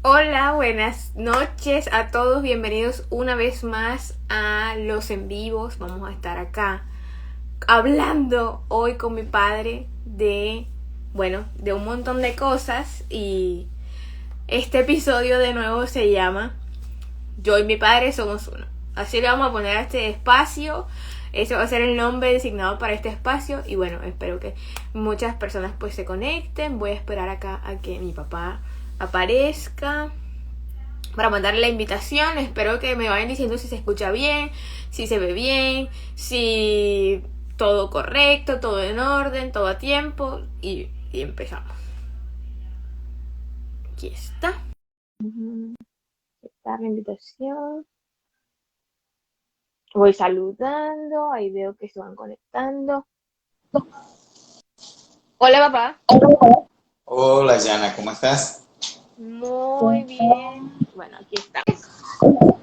Hola, buenas noches a todos, bienvenidos una vez más a los en vivos. Vamos a estar acá hablando hoy con mi padre de un montón de cosas, y este episodio de nuevo se llama Yo y mi padre somos uno. Así le vamos a poner a este espacio. Ese va a ser el nombre designado para este espacio. Y bueno, espero que muchas personas pues se conecten. Voy a esperar acá a que mi papá aparezca para mandarle la invitación. Espero que me vayan diciendo si se escucha bien, si se ve bien, si todo correcto, todo en orden, todo a tiempo. Y empezamos. Aquí está. Está la invitación. Voy saludando, ahí veo que se van conectando. Hola, papá. Hola, Yana, ¿cómo estás? Muy bien. Bueno, aquí estamos.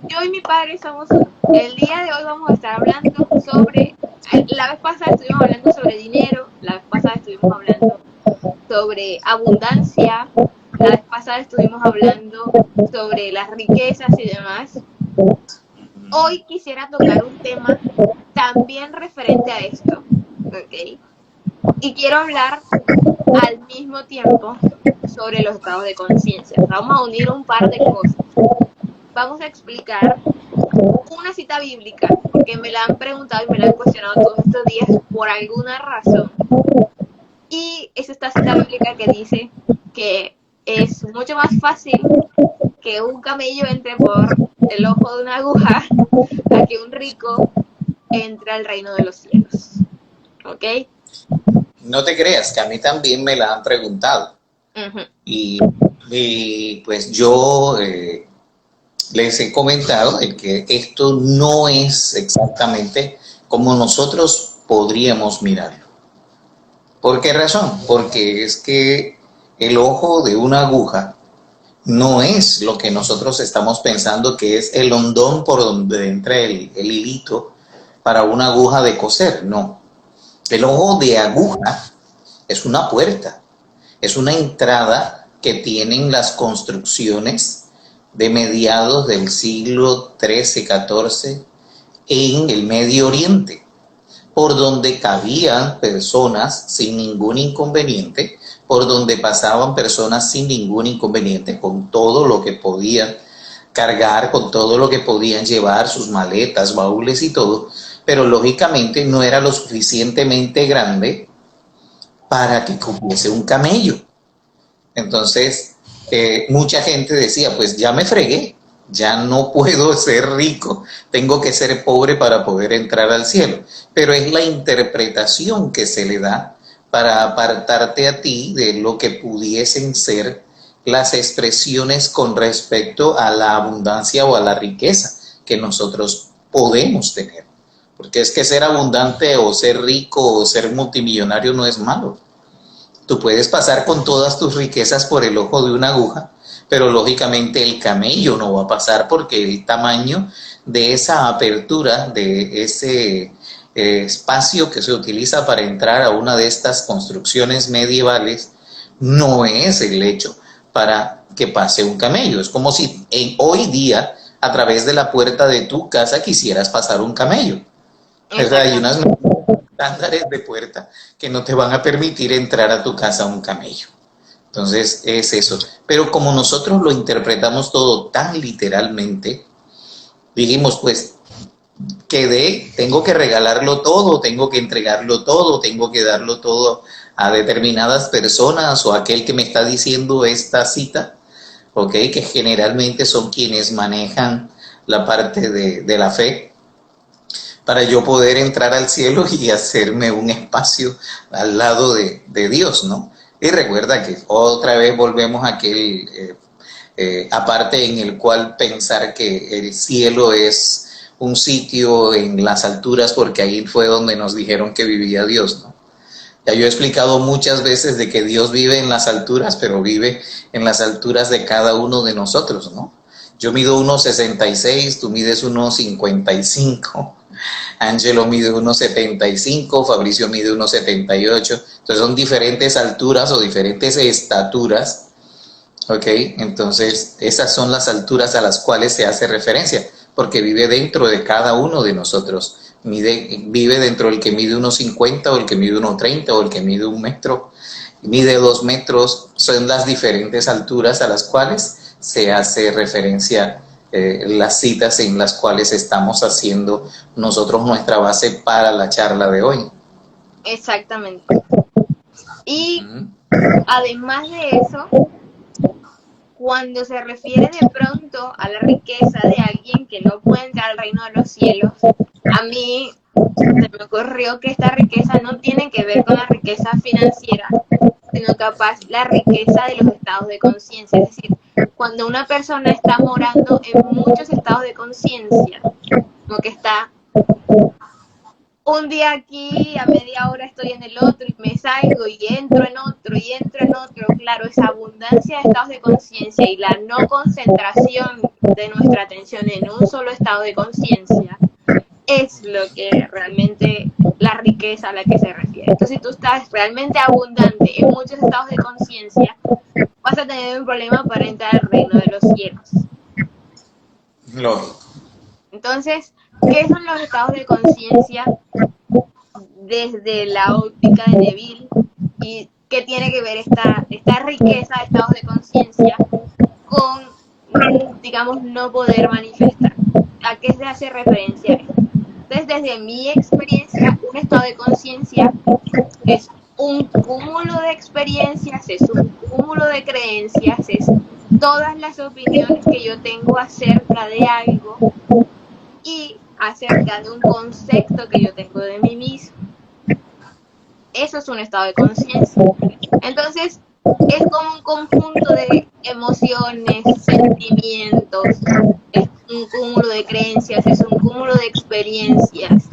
Yo y mi padre somos uno. El día de hoy vamos a estar hablando sobre... La vez pasada estuvimos hablando sobre dinero, la vez pasada estuvimos hablando sobre abundancia, la vez pasada estuvimos hablando sobre las riquezas y demás. Hoy quisiera tocar un tema también referente a esto, ¿ok? Y quiero hablar al mismo tiempo sobre los estados de conciencia. Vamos a unir un par de cosas. Vamos a explicar una cita bíblica, porque me la han preguntado y me la han cuestionado todos estos días por alguna razón. Y es esta cita bíblica que dice que es mucho más fácil que un camello entre por el ojo de una aguja a que un rico entre al reino de los cielos. ¿Ok? No te creas, que a mí también me la han preguntado. Uh-huh. Y pues yo les he comentado de que esto no es exactamente como nosotros podríamos mirarlo. ¿Por qué razón? Porque es que el ojo de una aguja no es lo que nosotros estamos pensando que es el hondón por donde entra el hilito para una aguja de coser. No. El ojo de aguja es una puerta, es una entrada que tienen las construcciones de mediados del siglo XIII-XIV en el Medio Oriente, por donde cabían personas sin ningún inconveniente, por donde pasaban personas sin ningún inconveniente, con todo lo que podían cargar, con todo lo que podían llevar, sus maletas, baúles y todo, pero lógicamente no era lo suficientemente grande para que cupiese un camello. Entonces, mucha gente decía, pues ya me fregué, ya no puedo ser rico, tengo que ser pobre para poder entrar al cielo. Pero es la interpretación que se le da para apartarte a ti de lo que pudiesen ser las expresiones con respecto a la abundancia o a la riqueza que nosotros podemos tener. Porque es que ser abundante o ser rico o ser multimillonario no es malo. Tú puedes pasar con todas tus riquezas por el ojo de una aguja, pero lógicamente el camello no va a pasar porque el tamaño de esa apertura, de ese espacio que se utiliza para entrar a una de estas construcciones medievales, no es el hecho para que pase un camello. Es como si hoy día, a través de la puerta de tu casa, quisieras pasar un camello. Hay unas estándares de puerta que no te van a permitir entrar a tu casa un camello. Entonces es eso. Pero como nosotros lo interpretamos todo tan literalmente, dijimos pues tengo que regalarlo todo, tengo que entregarlo todo, tengo que darlo todo a determinadas personas o a aquel que me está diciendo esta cita, ¿ok? Que generalmente son quienes manejan la parte de la fe, para yo poder entrar al cielo y hacerme un espacio al lado de Dios, ¿no? Y recuerda que otra vez volvemos a aquel aparte en el cual pensar que el cielo es un sitio en las alturas porque ahí fue donde nos dijeron que vivía Dios, ¿no? Ya yo he explicado muchas veces de que Dios vive en las alturas, pero vive en las alturas de cada uno de nosotros, ¿no? Yo mido 1,66, tú mides 1,55. Angelo mide 1,75, Fabricio mide 1,78. Entonces son diferentes alturas o diferentes estaturas ¿ok? Entonces, esas son las alturas a las cuales se hace referencia, porque vive dentro de cada uno de nosotros. Vive dentro del que mide 1,50 o el que mide 1,30 o el que mide 1 metro, mide 2 metros. Son las diferentes alturas a las cuales se hace referencia las citas en las cuales estamos haciendo nosotros nuestra base para la charla de hoy. Exactamente. Y además de eso, cuando se refiere de pronto a la riqueza de alguien que no puede entrar al reino de los cielos, a mí se me ocurrió que esta riqueza no tiene que ver con la riqueza financiera, sino capaz la riqueza de los estados de conciencia. Es decir, cuando una persona está morando en muchos estados de conciencia, como que está un día aquí, a media hora estoy en el otro y me salgo y entro en otro y entro en otro. Claro, esa abundancia de estados de conciencia y la no concentración de nuestra atención en un solo estado de conciencia es lo que realmente la riqueza a la que se refiere. Entonces, si tú estás realmente abundante en muchos estados de conciencia, vas a tener un problema para entrar al reino de los cielos. Lógico. Entonces, ¿qué son los estados de conciencia desde la óptica de Neville? ¿Y qué tiene que ver esta riqueza de estados de conciencia con, digamos, no poder manifestar? ¿A qué se hace referencia esto? Entonces, desde mi experiencia, un estado de conciencia es un cúmulo de experiencias, es un cúmulo de creencias, es todas las opiniones que yo tengo acerca de algo y acerca de un concepto que yo tengo de mí mismo. Eso es un estado de conciencia. Entonces, es como un conjunto de emociones, sentimientos, es un cúmulo de creencias, es un cúmulo de experiencias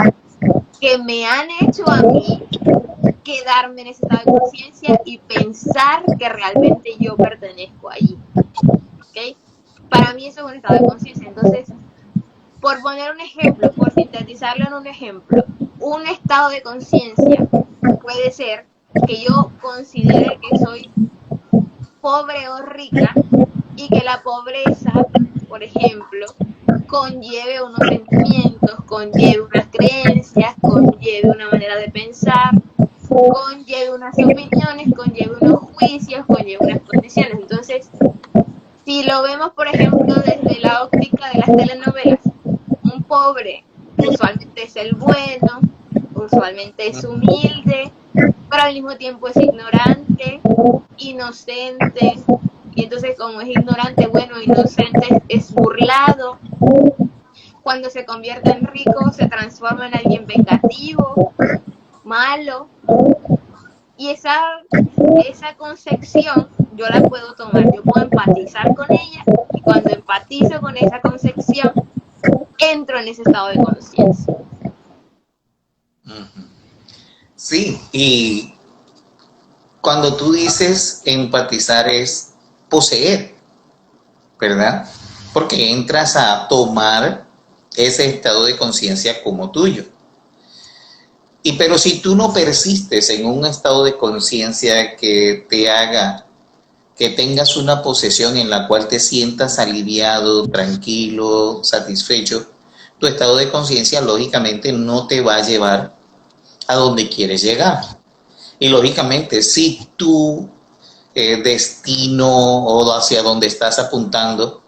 que me han hecho a mí quedarme en ese estado de conciencia y pensar que realmente yo pertenezco allí. ¿Okay? Para mí eso es un estado de conciencia. Entonces, por poner un ejemplo, por sintetizarlo en un ejemplo, un estado de conciencia puede ser que yo considere que soy pobre o rica y que la pobreza, por ejemplo, conlleve unos sentimientos, conlleve unas creencias, conlleve una manera de pensar, conlleve unas opiniones, conlleve unos juicios, conlleve unas condiciones. Entonces, si lo vemos, por ejemplo, desde la óptica de las telenovelas, un pobre usualmente es el bueno, usualmente es humilde, pero al mismo tiempo es ignorante, inocente, y entonces como es ignorante, bueno, inocente, es burlado. Cuando se convierte en rico, se transforma en alguien vengativo, malo, y esa concepción yo la puedo tomar, yo puedo empatizar con ella, y cuando empatizo con esa concepción, entro en ese estado de conciencia. Sí, y cuando tú dices empatizar es poseer, ¿verdad? Porque entras a tomar ese estado de conciencia como tuyo. Pero si tú no persistes en un estado de conciencia que te haga que tengas una posesión en la cual te sientas aliviado, tranquilo, satisfecho, tu estado de conciencia lógicamente no te va a llevar a donde quieres llegar. Y lógicamente, si tu destino o hacia donde estás apuntando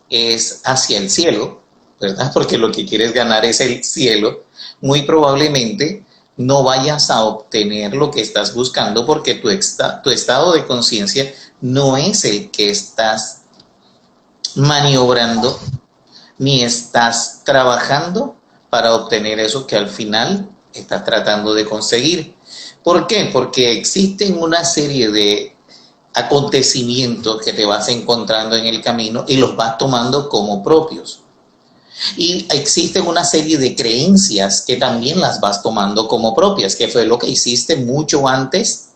es hacia el cielo, ¿verdad? Porque lo que quieres ganar es el cielo, muy probablemente no vayas a obtener lo que estás buscando porque tu estado de conciencia no es el que estás maniobrando ni estás trabajando para obtener eso que al final estás tratando de conseguir. ¿Por qué? Porque existen una serie de acontecimientos que te vas encontrando en el camino y los vas tomando como propios. Y existen una serie de creencias que también las vas tomando como propias, que fue lo que hiciste mucho antes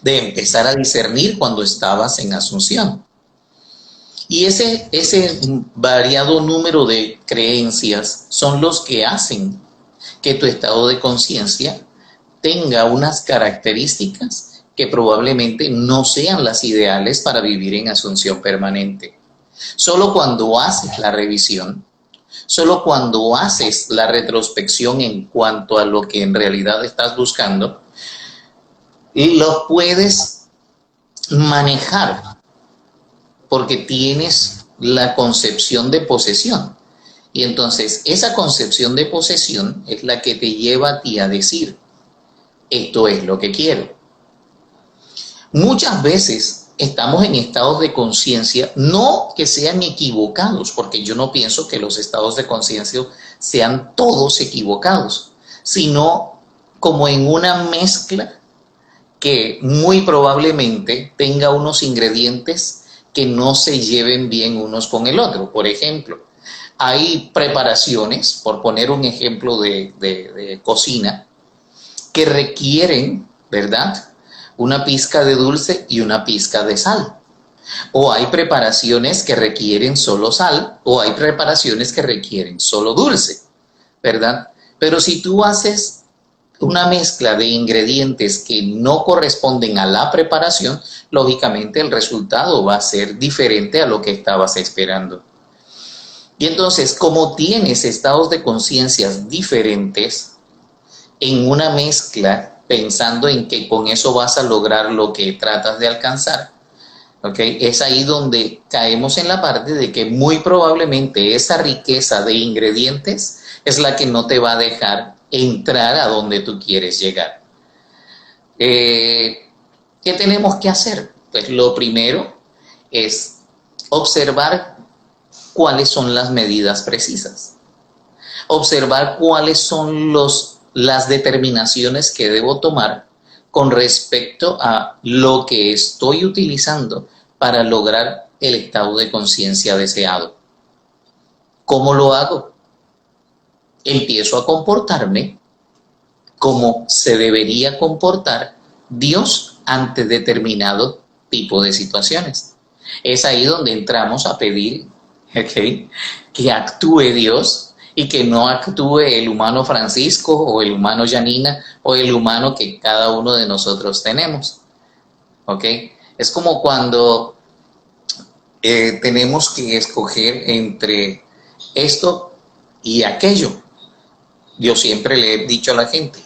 de empezar a discernir cuando estabas en Asunción. Y ese variado número de creencias son los que hacen que tu estado de conciencia tenga unas características que probablemente no sean las ideales para vivir en asunción permanente. Solo cuando haces la revisión, solo cuando haces la retrospección en cuanto a lo que en realidad estás buscando, lo puedes manejar porque tienes la concepción de posesión. Y entonces esa concepción de posesión es la que te lleva a ti a decir, esto es lo que quiero. Muchas veces estamos en estados de conciencia, no que sean equivocados, porque yo no pienso que los estados de conciencia sean todos equivocados, sino como en una mezcla que muy probablemente tenga unos ingredientes que no se lleven bien unos con el otro. Por ejemplo, hay preparaciones, por poner un ejemplo de cocina, que requieren, ¿verdad?, una pizca de dulce y una pizca de sal. O hay preparaciones que requieren solo sal, o hay preparaciones que requieren solo dulce, ¿verdad? Pero si tú haces una mezcla de ingredientes que no corresponden a la preparación, lógicamente el resultado va a ser diferente a lo que estabas esperando. Y entonces, como tienes estados de conciencias diferentes en una mezcla, pensando en que con eso vas a lograr lo que tratas de alcanzar, ¿okay? Es ahí donde caemos en la parte de que muy probablemente esa riqueza de ingredientes es la que no te va a dejar entrar a donde tú quieres llegar. ¿Qué tenemos que hacer? Pues lo primero es observar cuáles son las medidas precisas, observar cuáles son las determinaciones que debo tomar con respecto a lo que estoy utilizando para lograr el estado de conciencia deseado. ¿Cómo lo hago? Empiezo a comportarme como se debería comportar Dios ante determinado tipo de situaciones. Es ahí donde entramos a pedir, ¿okay?, que actúe Dios y que no actúe el humano Francisco o el humano Janina o el humano que cada uno de nosotros tenemos. ¿Ok? Es como cuando tenemos que escoger entre esto y aquello. Yo siempre le he dicho a la gente,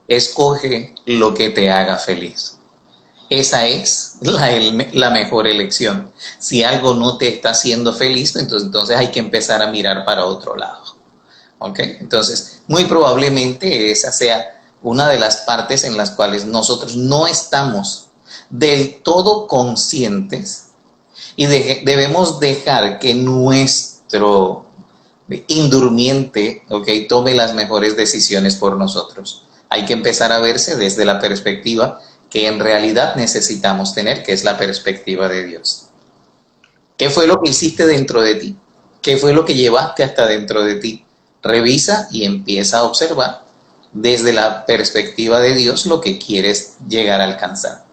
escoge lo que te haga feliz. Esa es la mejor elección. Si algo no te está haciendo feliz, entonces hay que empezar a mirar para otro lado. ¿Ok? Entonces, muy probablemente esa sea una de las partes en las cuales nosotros no estamos del todo conscientes y debemos dejar que nuestro indurmiente, ¿ok?, tome las mejores decisiones por nosotros. Hay que empezar a verse desde la perspectiva que en realidad necesitamos tener, que es la perspectiva de Dios. ¿Qué fue lo que hiciste dentro de ti? ¿Qué fue lo que llevaste hasta dentro de ti? Revisa y empieza a observar desde la perspectiva de Dios lo que quieres llegar a alcanzar.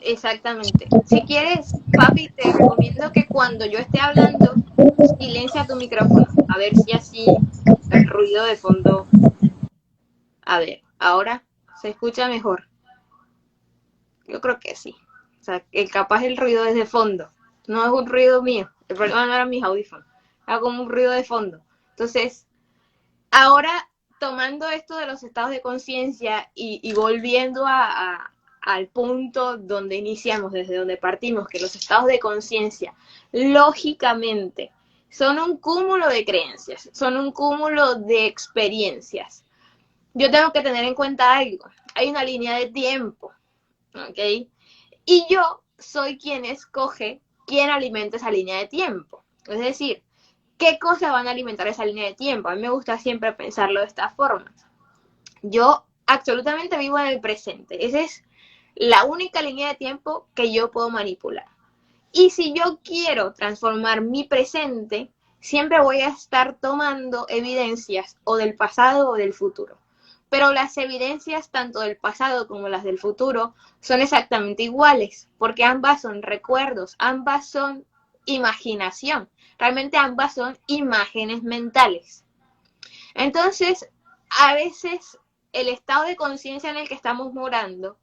Exactamente. Si quieres, papi, te recomiendo que cuando yo esté hablando, silencia tu micrófono. A ver si así el ruido de fondo. A ver, ahora se escucha mejor. Yo creo que sí. O sea, el capaz el ruido es de fondo. No es un ruido mío. El problema no era mis audífonos. Era como un ruido de fondo. Entonces, ahora tomando esto de los estados de conciencia y volviendo al punto donde iniciamos, desde donde partimos, que los estados de conciencia, lógicamente, son un cúmulo de creencias, son un cúmulo de experiencias. Yo tengo que tener en cuenta algo. Hay una línea de tiempo, ¿ok? Y yo soy quien escoge quién alimenta esa línea de tiempo. Es decir, ¿qué cosas van a alimentar esa línea de tiempo? A mí me gusta siempre pensarlo de esta forma. Yo absolutamente vivo en el presente. Esa es la única línea de tiempo que yo puedo manipular. Y si yo quiero transformar mi presente, siempre voy a estar tomando evidencias o del pasado o del futuro. Pero las evidencias tanto del pasado como las del futuro son exactamente iguales, porque ambas son recuerdos, ambas son imaginación. Realmente ambas son imágenes mentales. Entonces, a veces el estado de conciencia en el que estamos morando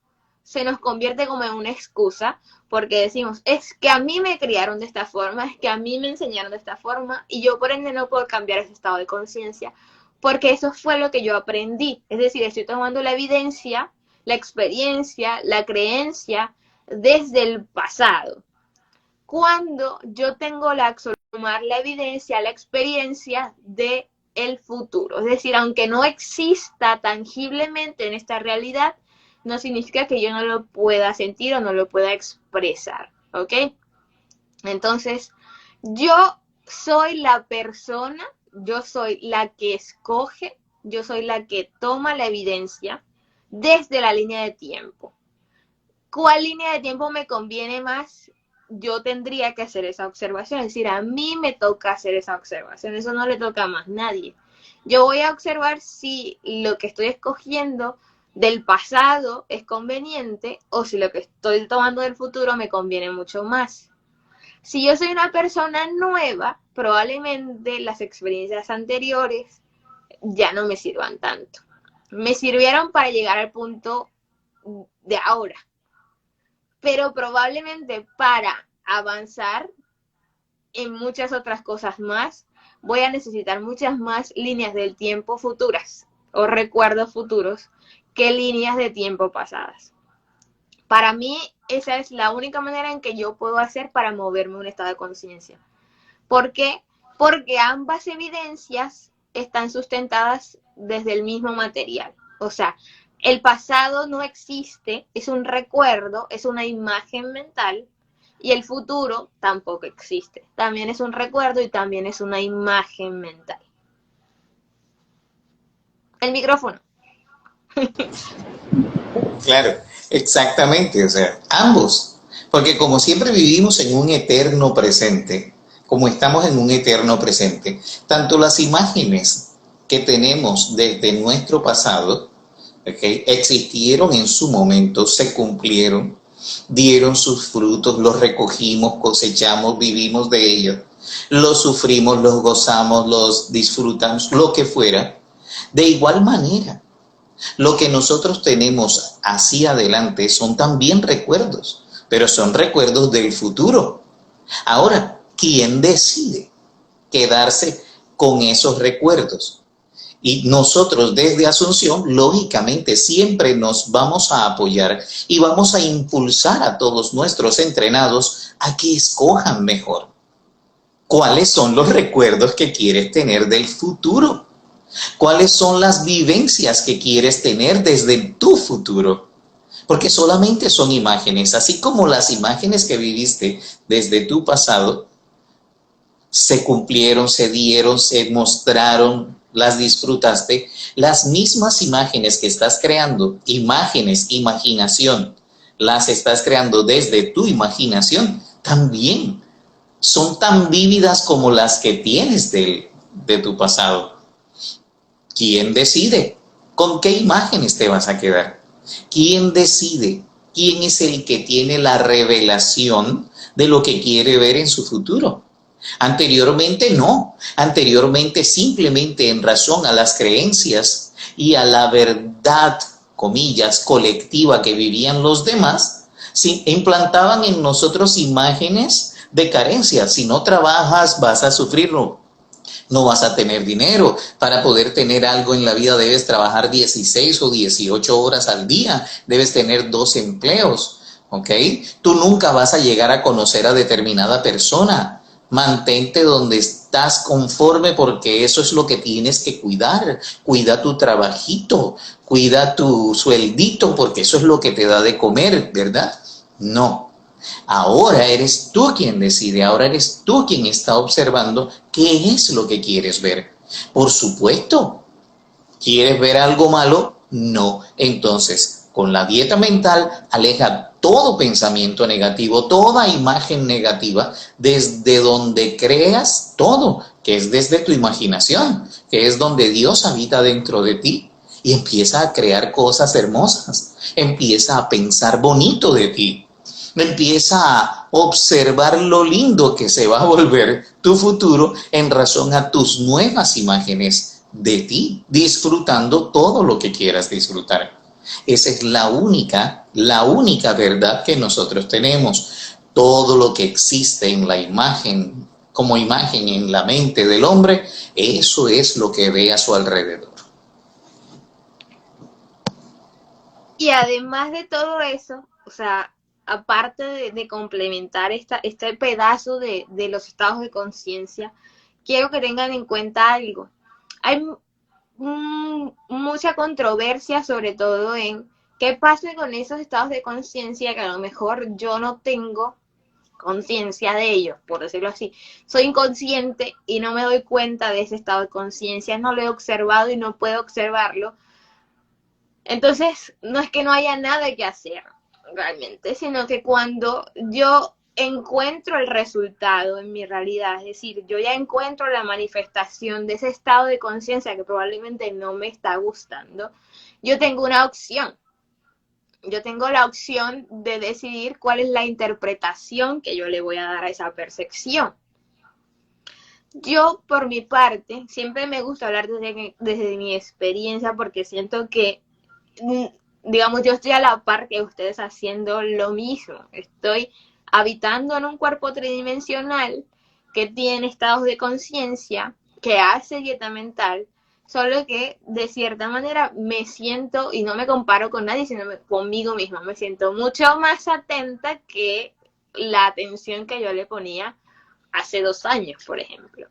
se nos convierte como en una excusa, porque decimos, es que a mí me criaron de esta forma, es que a mí me enseñaron de esta forma, y yo por ende no puedo cambiar ese estado de conciencia, porque eso fue lo que yo aprendí. Es decir, estoy tomando la evidencia, la experiencia, la creencia desde el pasado. Cuando yo tengo tomar la evidencia, la experiencia de el futuro. Es decir, aunque no exista tangiblemente en esta realidad, no significa que yo no lo pueda sentir o no lo pueda expresar, ¿ok? Entonces, yo soy la persona, yo soy la que escoge, yo soy la que toma la evidencia desde la línea de tiempo. ¿Cuál línea de tiempo me conviene más? Yo tendría que hacer esa observación, es decir, a mí me toca hacer esa observación, eso no le toca a más nadie. Yo voy a observar si lo que estoy escogiendo del pasado es conveniente o si lo que estoy tomando del futuro me conviene mucho más. Si yo soy una persona nueva, probablemente las experiencias anteriores ya no me sirvan tanto. Me sirvieron para llegar al punto de ahora, pero probablemente para avanzar en muchas otras cosas más, voy a necesitar muchas más líneas del tiempo futuras o recuerdos futuros que líneas de tiempo pasadas. Para mí, esa es la única manera en que yo puedo hacer para moverme en un estado de conciencia. ¿Por qué? Porque ambas evidencias están sustentadas desde el mismo material. O sea, el pasado no existe, es un recuerdo, es una imagen mental, y el futuro tampoco existe. También es un recuerdo y también es una imagen mental. El micrófono. Claro, exactamente, o sea, ambos, porque como siempre vivimos en un eterno presente, como estamos en un eterno presente, tanto las imágenes que tenemos desde nuestro pasado, ¿okay?, existieron en su momento, se cumplieron, dieron sus frutos, los recogimos, cosechamos, vivimos de ellos, los sufrimos, los gozamos, los disfrutamos, lo que fuera. De igual manera, lo que nosotros tenemos hacia adelante son también recuerdos, pero son recuerdos del futuro. Ahora, ¿quién decide quedarse con esos recuerdos? Y nosotros desde Asunción, lógicamente, siempre nos vamos a apoyar y vamos a impulsar a todos nuestros entrenados a que escojan mejor. ¿Cuáles son los recuerdos que quieres tener del futuro? ¿Cuáles son las vivencias que quieres tener desde tu futuro? Porque solamente son imágenes, así como las imágenes que viviste desde tu pasado se cumplieron, se dieron, se mostraron, las disfrutaste. Las mismas imágenes que estás creando, imágenes, imaginación, las estás creando desde tu imaginación, también son tan vívidas como las que tienes de tu pasado. ¿Quién decide con qué imágenes te vas a quedar? ¿Quién decide? ¿Quién es el que tiene la revelación de lo que quiere ver en su futuro? Anteriormente no. Anteriormente simplemente en razón a las creencias y a la verdad, comillas, colectiva que vivían los demás, implantaban en nosotros imágenes de carencia. Si no trabajas, vas a sufrirlo. No vas a tener dinero. Para poder tener algo en la vida debes trabajar 16 o 18 horas al día. Debes tener 2 empleos, ¿ok? Tú nunca vas a llegar a conocer a determinada persona. Mantente donde estás conforme porque eso es lo que tienes que cuidar. Cuida tu trabajito, cuida tu sueldito porque eso es lo que te da de comer, ¿verdad? No. Ahora eres tú quien decide, ahora eres tú quien está observando qué es lo que quieres ver. Por supuesto, ¿quieres ver algo malo? No. Entonces, con la dieta mental, aleja todo pensamiento negativo, toda imagen negativa, desde donde creas todo, que es desde tu imaginación, que es donde Dios habita dentro de ti, y empieza a crear cosas hermosas, empieza a pensar bonito de ti. Empieza a observar lo lindo que se va a volver tu futuro en razón a tus nuevas imágenes de ti, disfrutando todo lo que quieras disfrutar. Esa es la única verdad que nosotros tenemos. Todo lo que existe en la imagen, como imagen en la mente del hombre, eso es lo que ve a su alrededor. Y además de todo eso, o sea, aparte de complementar este pedazo de los estados de conciencia, quiero que tengan en cuenta algo. Hay mucha controversia, sobre todo en qué pasa con esos estados de conciencia que a lo mejor yo no tengo conciencia de ellos, por decirlo así. Soy inconsciente y no me doy cuenta de ese estado de conciencia, no lo he observado y no puedo observarlo. Entonces, no es que no haya nada que hacer realmente, sino que cuando yo encuentro el resultado en mi realidad, es decir, yo ya encuentro la manifestación de ese estado de conciencia que probablemente no me está gustando, yo tengo una opción. Yo tengo la opción de decidir cuál es la interpretación que yo le voy a dar a esa percepción. Yo, por mi parte, siempre me gusta hablar desde mi experiencia porque siento que, digamos, yo estoy a la par que ustedes haciendo lo mismo. Estoy habitando en un cuerpo tridimensional que tiene estados de conciencia, que hace dieta mental, solo que de cierta manera me siento, y no me comparo con nadie, sino conmigo misma, me siento mucho más atenta que la atención que yo le ponía hace 2 años, por ejemplo.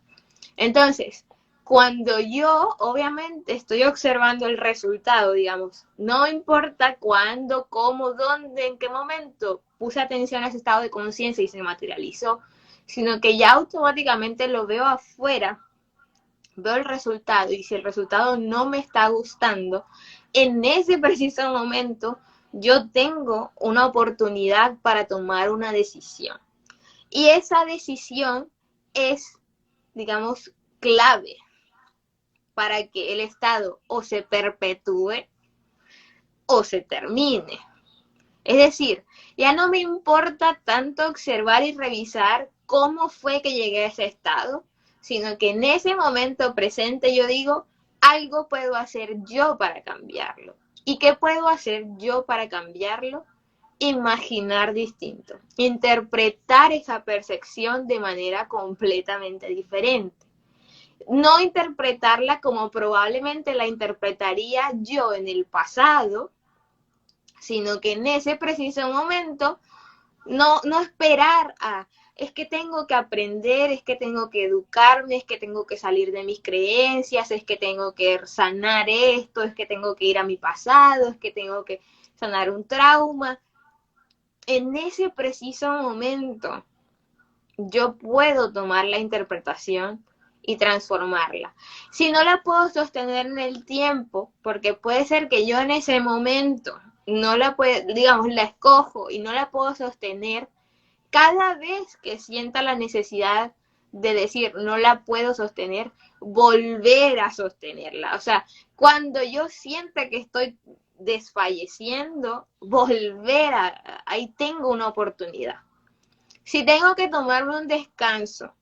Entonces, cuando yo obviamente estoy observando el resultado, digamos, no importa cuándo, cómo, dónde, en qué momento puse atención a ese estado de conciencia y se materializó, sino que ya automáticamente lo veo afuera, veo el resultado y si el resultado no me está gustando, en ese preciso momento yo tengo una oportunidad para tomar una decisión. Y esa decisión es, digamos, clave para que el estado o se perpetúe o se termine. Es decir, ya no me importa tanto observar y revisar cómo fue que llegué a ese estado, sino que en ese momento presente yo digo, algo puedo hacer yo para cambiarlo. ¿Y qué puedo hacer yo para cambiarlo? Imaginar distinto, interpretar esa percepción de manera completamente diferente. No interpretarla como probablemente la interpretaría yo en el pasado, sino que en ese preciso momento no esperar a, es que tengo que aprender, es que tengo que educarme, es que tengo que salir de mis creencias, es que tengo que sanar esto, es que tengo que ir a mi pasado, es que tengo que sanar un trauma. En ese preciso momento yo puedo tomar la interpretación y transformarla. Si no la puedo sostener en el tiempo, porque puede ser que yo en ese momento no la puedo, digamos, la escojo y no la puedo sostener, cada vez que sienta la necesidad de decir no la puedo sostener, volver a sostenerla. O sea, cuando yo sienta que estoy desfalleciendo, ahí tengo una oportunidad. Si tengo que tomarme un descanso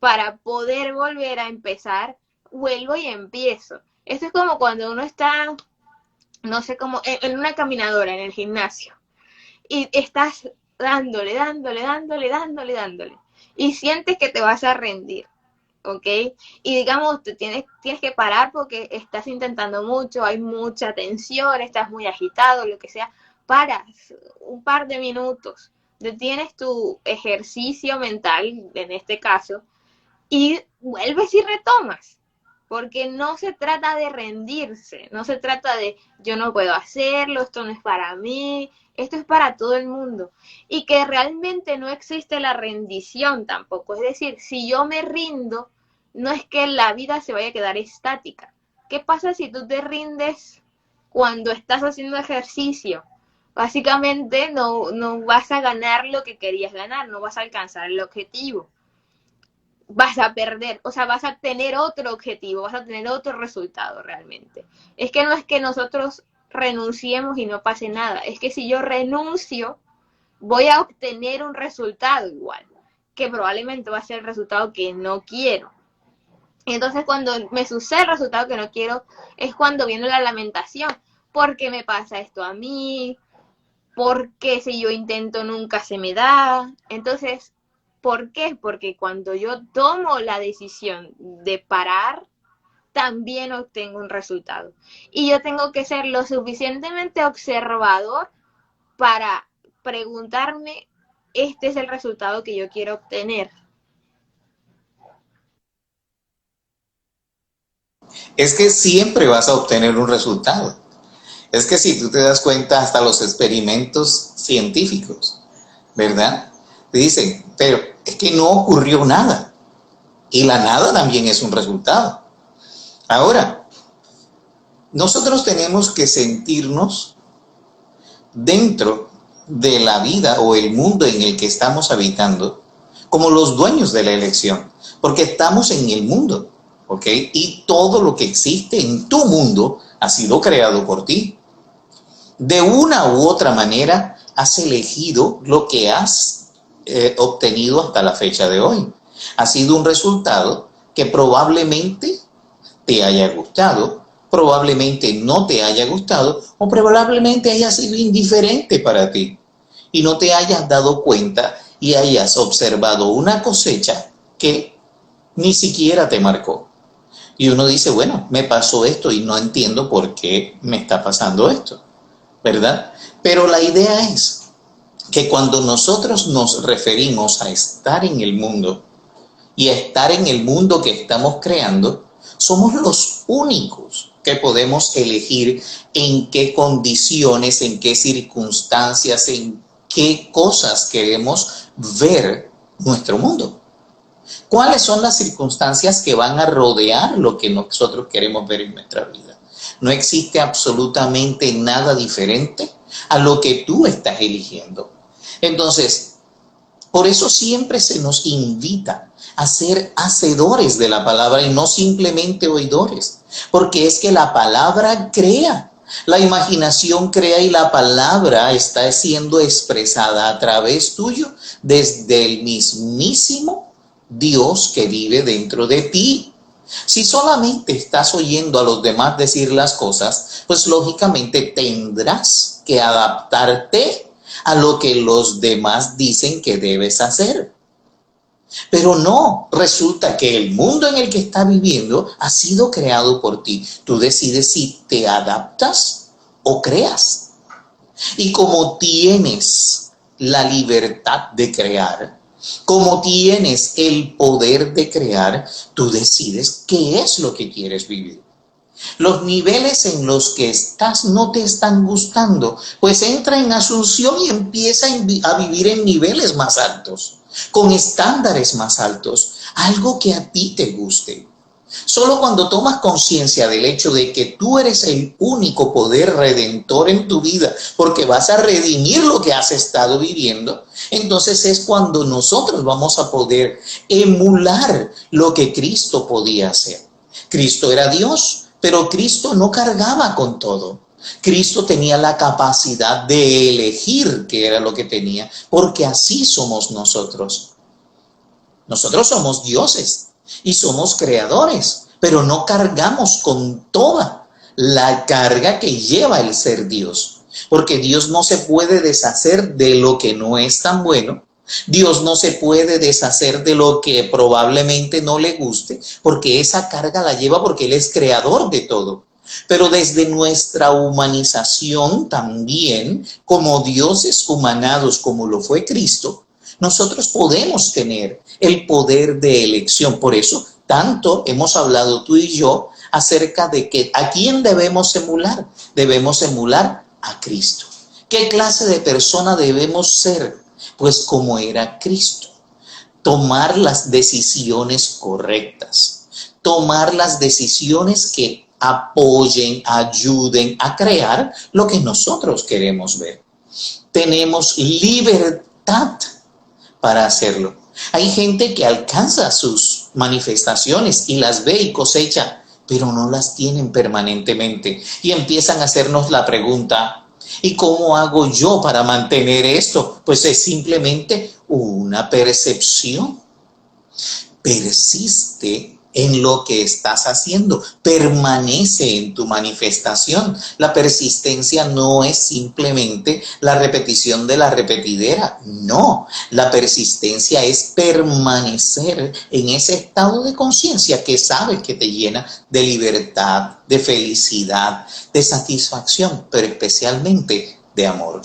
para poder volver a empezar, vuelvo y empiezo. Esto es como cuando uno está, no sé cómo, en una caminadora en el gimnasio y estás dándole y sientes que te vas a rendir, ¿ok? Y digamos, tienes que parar porque estás intentando mucho, hay mucha tensión, estás muy agitado, lo que sea, paras un par de minutos, detienes tu ejercicio mental, en este caso, y vuelves y retomas. Porque no se trata de rendirse, no se trata de yo no puedo hacerlo, esto no es para mí, esto es para todo el mundo. Y que realmente no existe la rendición tampoco. Es decir, si yo me rindo, no es que la vida se vaya a quedar estática. ¿Qué pasa si tú te rindes cuando estás haciendo ejercicio? Básicamente no vas a ganar lo que querías ganar, no vas a alcanzar el objetivo. Vas a perder, o sea, vas a tener otro objetivo, vas a tener otro resultado realmente. Es que no es que nosotros renunciemos y no pase nada, es que si yo renuncio, voy a obtener un resultado igual, que probablemente va a ser el resultado que no quiero. Y entonces cuando me sucede el resultado que no quiero, es cuando viene la lamentación, ¿por qué me pasa esto a mí? ¿Por qué si yo intento nunca se me da? Entonces, ¿por qué? Porque cuando yo tomo la decisión de parar, también obtengo un resultado. Y yo tengo que ser lo suficientemente observador para preguntarme, este es el resultado que yo quiero obtener. Es que siempre vas a obtener un resultado. Es que si tú te das cuenta, hasta los experimentos científicos, ¿verdad? Te dicen, pero es que no ocurrió nada. Y la nada también es un resultado. Ahora, nosotros tenemos que sentirnos dentro de la vida o el mundo en el que estamos habitando como los dueños de la elección, porque estamos en el mundo, ¿ok? Y todo lo que existe en tu mundo ha sido creado por ti. De una u otra manera has elegido lo que has obtenido hasta la fecha de hoy. Ha sido un resultado que probablemente te haya gustado, probablemente no te haya gustado o probablemente haya sido indiferente para ti y no te hayas dado cuenta y hayas observado una cosecha que ni siquiera te marcó. Y uno dice, bueno, me pasó esto y no entiendo por qué me está pasando esto, ¿verdad? Pero la idea es que cuando nosotros nos referimos a estar en el mundo y a estar en el mundo que estamos creando, somos los únicos que podemos elegir en qué condiciones, en qué circunstancias, en qué cosas queremos ver nuestro mundo. ¿Cuáles son las circunstancias que van a rodear lo que nosotros queremos ver en nuestra vida? No existe absolutamente nada diferente a lo que tú estás eligiendo. Entonces, por eso siempre se nos invita a ser hacedores de la palabra y no simplemente oidores, porque es que la palabra crea, la imaginación crea y la palabra está siendo expresada a través tuyo desde el mismísimo Dios que vive dentro de ti. Si solamente estás oyendo a los demás decir las cosas, pues lógicamente tendrás que adaptarte a lo que los demás dicen que debes hacer. Pero no, resulta que el mundo en el que estás viviendo ha sido creado por ti. Tú decides si te adaptas o creas. Y como tienes la libertad de crear, como tienes el poder de crear, tú decides qué es lo que quieres vivir. Los niveles en los que estás no te están gustando, pues entra en asunción y empieza a vivir en niveles más altos, con estándares más altos, algo que a ti te guste. Solo cuando tomas conciencia del hecho de que tú eres el único poder redentor en tu vida, porque vas a redimir lo que has estado viviendo, entonces es cuando nosotros vamos a poder emular lo que Cristo podía hacer. Cristo era Dios, pero Cristo no cargaba con todo. Cristo tenía la capacidad de elegir qué era lo que tenía, porque así somos nosotros. Nosotros somos dioses y somos creadores, pero no cargamos con toda la carga que lleva el ser Dios, porque Dios no se puede deshacer de lo que no es tan bueno. Dios no se puede deshacer de lo que probablemente no le guste, porque esa carga la lleva porque Él es creador de todo. Pero desde nuestra humanización también, como dioses humanados como lo fue Cristo, nosotros podemos tener el poder de elección. Por eso, tanto hemos hablado tú y yo acerca de que a quién debemos emular. Debemos emular a Cristo. ¿Qué clase de persona debemos ser? Pues como era Cristo. Tomar las decisiones correctas. Tomar las decisiones que apoyen, ayuden a crear lo que nosotros queremos ver. Tenemos libertad para hacerlo. Hay gente que alcanza sus manifestaciones y las ve y cosecha, pero no las tienen permanentemente. Y empiezan a hacernos la pregunta, ¿y cómo hago yo para mantener esto? Pues es simplemente una percepción. Persiste en lo que estás haciendo, permanece en tu manifestación. La persistencia no es simplemente la repetición de la repetidera, no, la persistencia es permanecer en ese estado de conciencia que sabes que te llena de libertad, de felicidad, de satisfacción, pero especialmente de amor.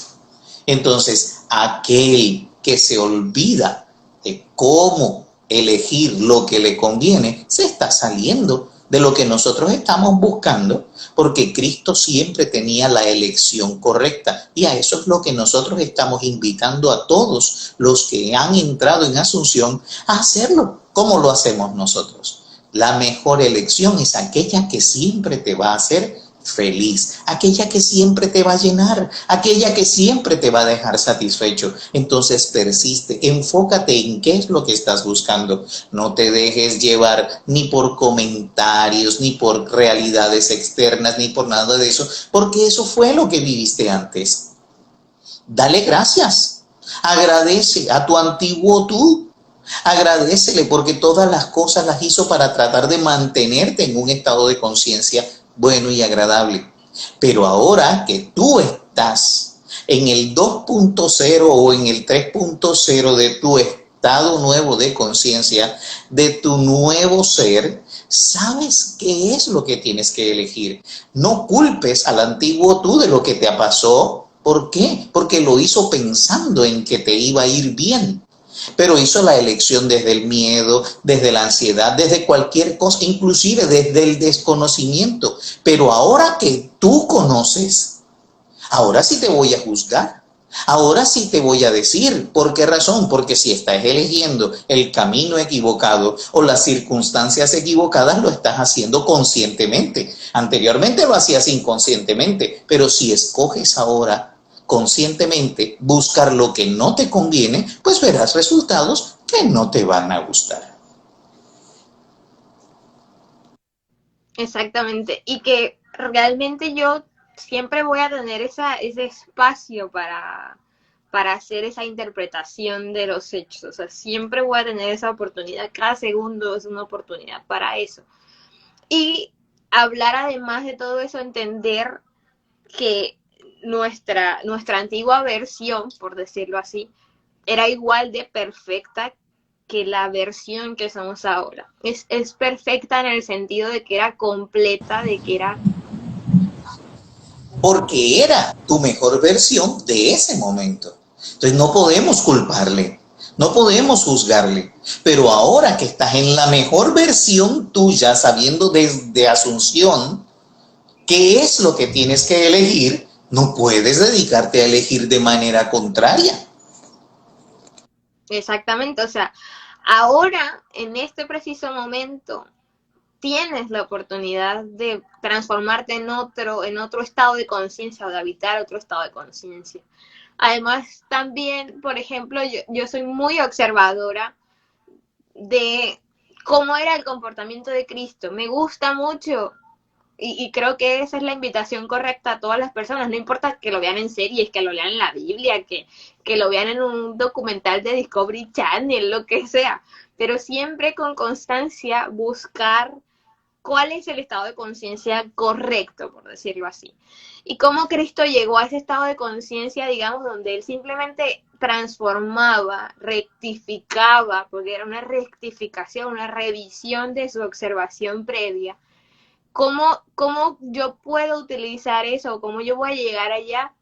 Entonces, aquel que se olvida de cómo elegir lo que le conviene, se está saliendo de lo que nosotros estamos buscando, porque Cristo siempre tenía la elección correcta, y a eso es lo que nosotros estamos invitando a todos los que han entrado en Asunción a hacerlo, como lo hacemos nosotros. La mejor elección es aquella que siempre te va a hacer feliz, aquella que siempre te va a llenar, aquella que siempre te va a dejar satisfecho. Entonces persiste, enfócate en qué es lo que estás buscando. No te dejes llevar ni por comentarios, ni por realidades externas, ni por nada de eso, porque eso fue lo que viviste antes. Dale gracias, agradece a tu antiguo tú. Agradécele porque todas las cosas las hizo para tratar de mantenerte en un estado de conciencia bueno y agradable. Pero ahora que tú estás en el 2.0 o en el 3.0 de tu estado nuevo de conciencia, de tu nuevo ser, sabes qué es lo que tienes que elegir. No culpes al antiguo tú de lo que te pasó. ¿Por qué? Porque lo hizo pensando en que te iba a ir bien. Pero hizo la elección desde el miedo, desde la ansiedad, desde cualquier cosa, inclusive desde el desconocimiento. Pero ahora que tú conoces, ahora sí te voy a juzgar. Ahora sí te voy a decir. ¿Por qué razón? Porque si estás eligiendo el camino equivocado o las circunstancias equivocadas, lo estás haciendo conscientemente. Anteriormente lo hacías inconscientemente, pero si escoges ahora conscientemente buscar lo que no te conviene, pues verás resultados que no te van a gustar. Exactamente. Y que realmente yo siempre voy a tener ese espacio para hacer esa interpretación de los hechos. O sea, siempre voy a tener esa oportunidad. Cada segundo es una oportunidad para eso. Y hablar además de todo eso, entender que nuestra antigua versión, por decirlo así, era igual de perfecta que la versión que somos ahora. Es perfecta en el sentido de que era completa, de que era... Porque era tu mejor versión de ese momento. Entonces no podemos culparle, no podemos juzgarle. Pero ahora que estás en la mejor versión tuya, sabiendo desde Asunción qué es lo que tienes que elegir, no puedes dedicarte a elegir de manera contraria. Exactamente, o sea, ahora, en este preciso momento, tienes la oportunidad de transformarte en otro estado de conciencia o de habitar otro estado de conciencia. Además, también, por ejemplo, yo soy muy observadora de cómo era el comportamiento de Cristo. Me gusta mucho y creo que esa es la invitación correcta a todas las personas, no importa que lo vean en series, que lo lean en la Biblia, que lo vean en un documental de Discovery Channel, lo que sea, pero siempre con constancia buscar cuál es el estado de conciencia correcto, por decirlo así. Y cómo Cristo llegó a ese estado de conciencia, digamos, donde Él simplemente transformaba, rectificaba, porque era una rectificación, una revisión de su observación previa. ¿Cómo yo puedo utilizar eso? ¿Cómo yo voy a llegar allá?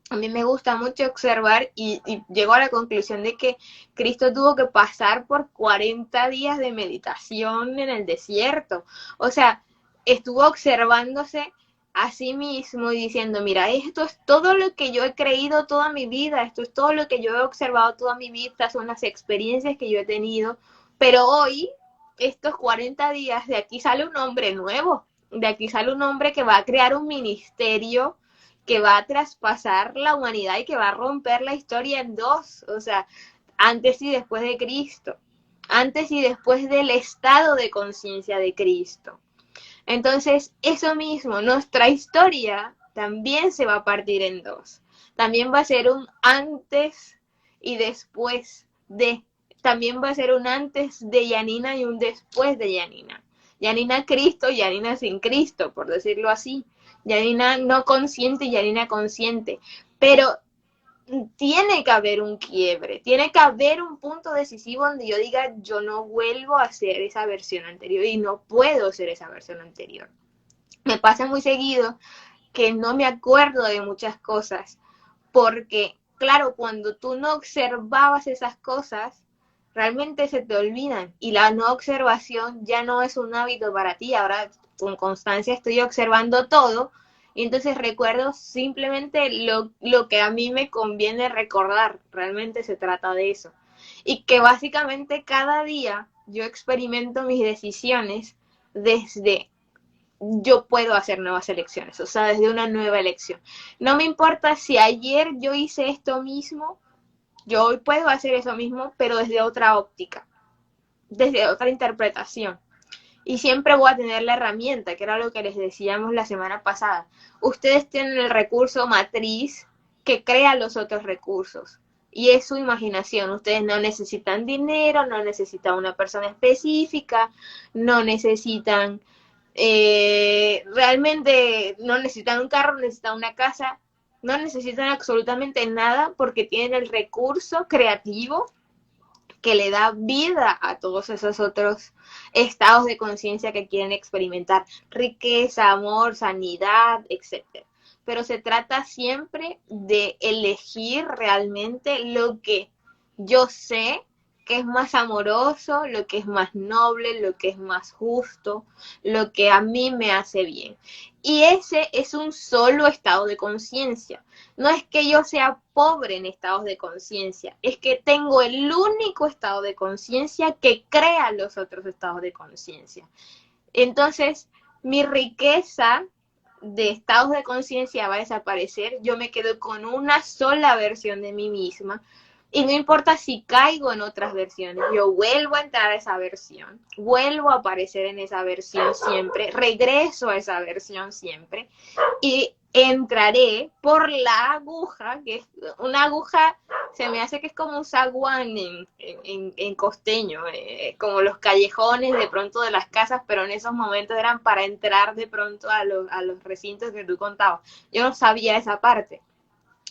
A mí me gusta mucho observar y llego a la conclusión de que Cristo tuvo que pasar por 40 días de meditación en el desierto. O sea, estuvo observándose a sí mismo y diciendo, mira, esto es todo lo que yo he creído toda mi vida, esto es todo lo que yo he observado toda mi vida, estas son las experiencias que yo he tenido, pero hoy, estos 40 días, de aquí sale un hombre nuevo, de aquí sale un hombre que va a crear un ministerio que va a traspasar la humanidad y que va a romper la historia en dos, o sea, antes y después de Cristo, antes y después del estado de conciencia de Cristo. Entonces, eso mismo, nuestra historia también se va a partir en dos. También va a ser un antes y después de. también va a ser un antes de Yanina y un después de Yanina. Yanina Cristo, Yanina sin Cristo, por decirlo así. Yanina no consciente y Yanina consciente. Pero tiene que haber un quiebre, tiene que haber un punto decisivo donde yo diga, yo no vuelvo a ser esa versión anterior y no puedo ser esa versión anterior. Me pasa muy seguido que no me acuerdo de muchas cosas, porque, claro, cuando tú no observabas esas cosas, realmente se te olvidan y la no observación ya no es un hábito para ti. Ahora con constancia estoy observando todo y entonces recuerdo simplemente lo que a mí me conviene recordar. Realmente se trata de eso. Y que básicamente cada día yo experimento mis decisiones desde yo puedo hacer nuevas elecciones, o sea, desde una nueva elección. No me importa si ayer yo hice esto mismo, yo hoy puedo hacer eso mismo, pero desde otra óptica, desde otra interpretación. Y siempre voy a tener la herramienta, que era lo que les decíamos la semana pasada. Ustedes tienen el recurso matriz que crea los otros recursos. Y es su imaginación. Ustedes no necesitan dinero, no necesitan una persona específica, no necesitan, realmente no necesitan un carro, necesitan una casa, no necesitan absolutamente nada porque tienen el recurso creativo que le da vida a todos esos otros estados de conciencia que quieren experimentar, riqueza, amor, sanidad, etcétera. Pero se trata siempre de elegir realmente lo que yo sé que es más amoroso, lo que es más noble, lo que es más justo, lo que a mí me hace bien. Y ese es un solo estado de conciencia. No es que yo sea pobre en estados de conciencia, es que tengo el único estado de conciencia que crea los otros estados de conciencia. Entonces, mi riqueza de estados de conciencia va a desaparecer, yo me quedo con una sola versión de mí misma y no importa si caigo en otras versiones, yo vuelvo a entrar a esa versión, vuelvo a aparecer en esa versión siempre, regreso a esa versión siempre y entraré por la aguja, que es una aguja, se me hace que es como un zaguán en costeño, como los callejones de pronto de las casas, pero en esos momentos eran para entrar de pronto a los recintos que tú contabas. Yo no sabía esa parte.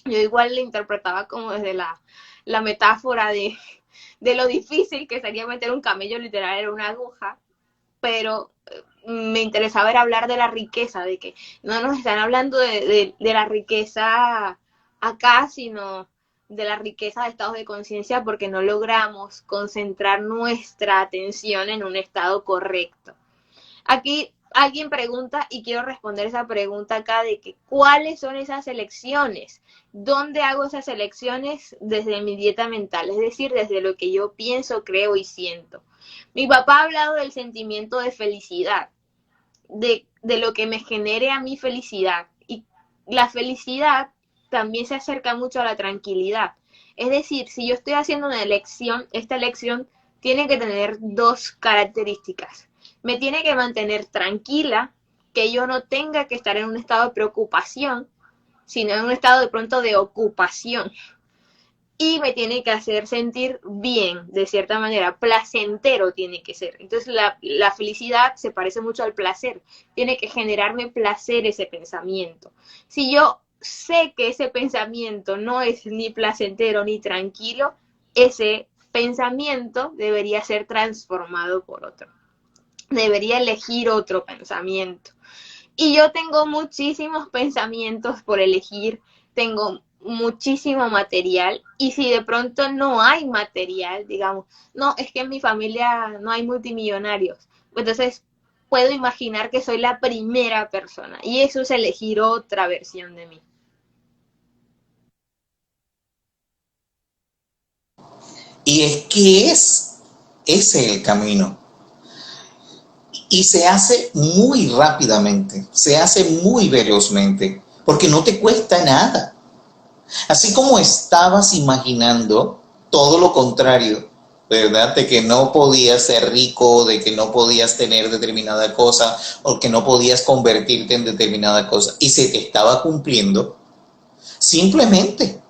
Yo igual le interpretaba como desde la metáfora de lo difícil que sería meter un camello literal en una aguja, pero me interesaba era hablar de la riqueza, de que no nos están hablando de la riqueza acá, sino de la riqueza de estados de conciencia porque no logramos concentrar nuestra atención en un estado correcto. Aquí alguien pregunta y quiero responder esa pregunta acá de que ¿cuáles son esas elecciones? ¿Dónde hago esas elecciones? Desde mi dieta mental, es decir, desde lo que yo pienso, creo y siento. Mi papá ha hablado del sentimiento de felicidad, de lo que me genere a mí felicidad. Y la felicidad también se acerca mucho a la tranquilidad. Es decir, si yo estoy haciendo una elección, esta elección tiene que tener dos características. Me tiene que mantener tranquila, que yo no tenga que estar en un estado de preocupación, sino en un estado de pronto de ocupación. Y me tiene que hacer sentir bien, de cierta manera, placentero tiene que ser. Entonces la felicidad se parece mucho al placer, tiene que generarme placer ese pensamiento. Si yo sé que ese pensamiento no es ni placentero ni tranquilo, ese pensamiento debería ser transformado por otro. Debería elegir otro pensamiento. Y yo tengo muchísimos pensamientos por elegir, tengo muchísimo material y si de pronto no hay material, digamos, no, es que en mi familia no hay multimillonarios, entonces puedo imaginar que soy la primera persona y eso es elegir otra versión de mí. Y es que ese es el camino. Y se hace muy rápidamente, se hace muy velozmente, porque no te cuesta nada. Así como estabas imaginando todo lo contrario, ¿verdad? De que no podías ser rico, de que no podías tener determinada cosa, o que no podías convertirte en determinada cosa, y se te estaba cumpliendo, simplemente,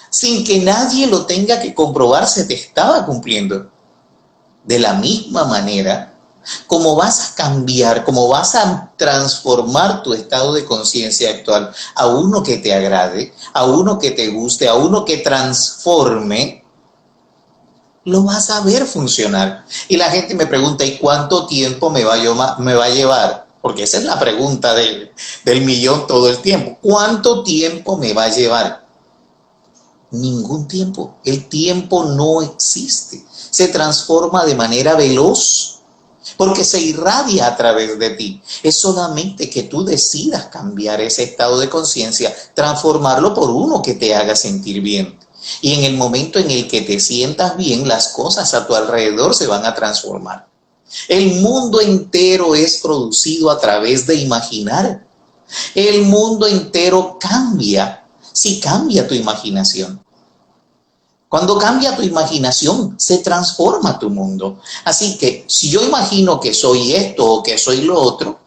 sin que nadie lo tenga que comprobar, se te estaba cumpliendo. De la misma manera, como vas a cambiar, como vas a transformar tu estado de conciencia actual a uno que te agrade, a uno que te guste, a uno que transforme, lo vas a ver funcionar. Y la gente me pregunta, ¿y cuánto tiempo me va a llevar? Porque esa es la pregunta del millón todo el tiempo. ¿Cuánto tiempo me va a llevar? Ningún tiempo. El tiempo no existe. Se transforma de manera veloz porque se irradia a través de ti. Es solamente que tú decidas cambiar ese estado de conciencia, transformarlo por uno que te haga sentir bien. Y en el momento en el que te sientas bien, las cosas a tu alrededor se van a transformar. El mundo entero es producido a través de imaginar. El mundo entero cambia si cambia tu imaginación. Cuando cambia tu imaginación, se transforma tu mundo. Así que si yo imagino que soy esto o que soy lo otro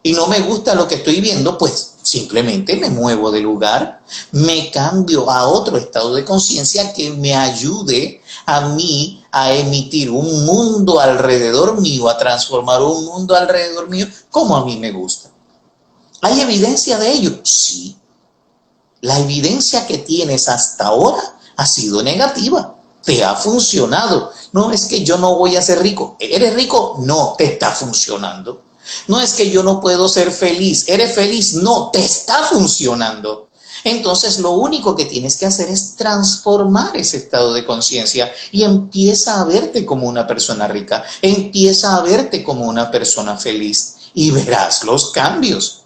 y no me gusta lo que estoy viendo, pues simplemente me muevo de lugar, me cambio a otro estado de conciencia que me ayude a mí a emitir un mundo alrededor mío, a transformar un mundo alrededor mío como a mí me gusta. ¿Hay evidencia de ello? Sí. La evidencia que tienes hasta ahora ha sido negativa. Te ha funcionado. No es que yo no voy a ser rico. ¿Eres rico? No, te está funcionando. No es que yo no puedo ser feliz. ¿Eres feliz? No, te está funcionando. Entonces lo único que tienes que hacer es transformar ese estado de conciencia y empieza a verte como una persona rica. Empieza a verte como una persona feliz y verás los cambios.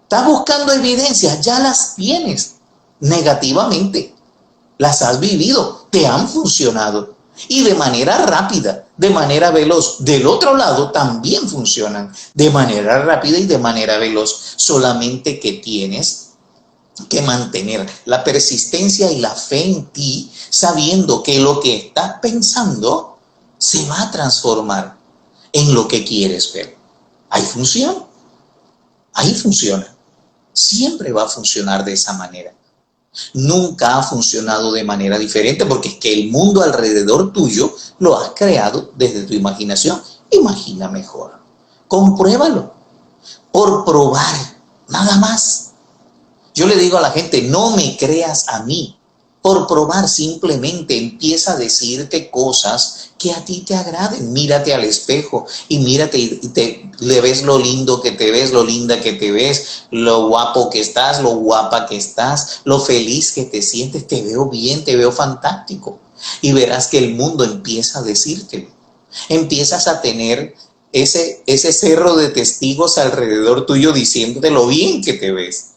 Estás buscando evidencias, ya las tienes negativamente. Las has vivido, te han funcionado. Y de manera rápida, de manera veloz. Del otro lado también funcionan de manera rápida y de manera veloz. Solamente que tienes que mantener la persistencia y la fe en ti, sabiendo que lo que estás pensando se va a transformar en lo que quieres ver. Ahí funciona. Ahí funciona. Siempre va a funcionar de esa manera. Nunca ha funcionado de manera diferente porque es que el mundo alrededor tuyo lo has creado desde tu imaginación. Imagina mejor. Compruébalo. Por probar. Nada más. Yo le digo a la gente, no me creas a mí. Por probar, simplemente empieza a decirte cosas que a ti te agraden. Mírate al espejo y mírate y le ves lo lindo que te ves, lo linda que te ves, lo guapo que estás, lo guapa que estás, lo feliz que te sientes. Te veo bien, te veo fantástico. Y verás que el mundo empieza a decírtelo. Empiezas a tener ese cerro de testigos alrededor tuyo diciéndote lo bien que te ves.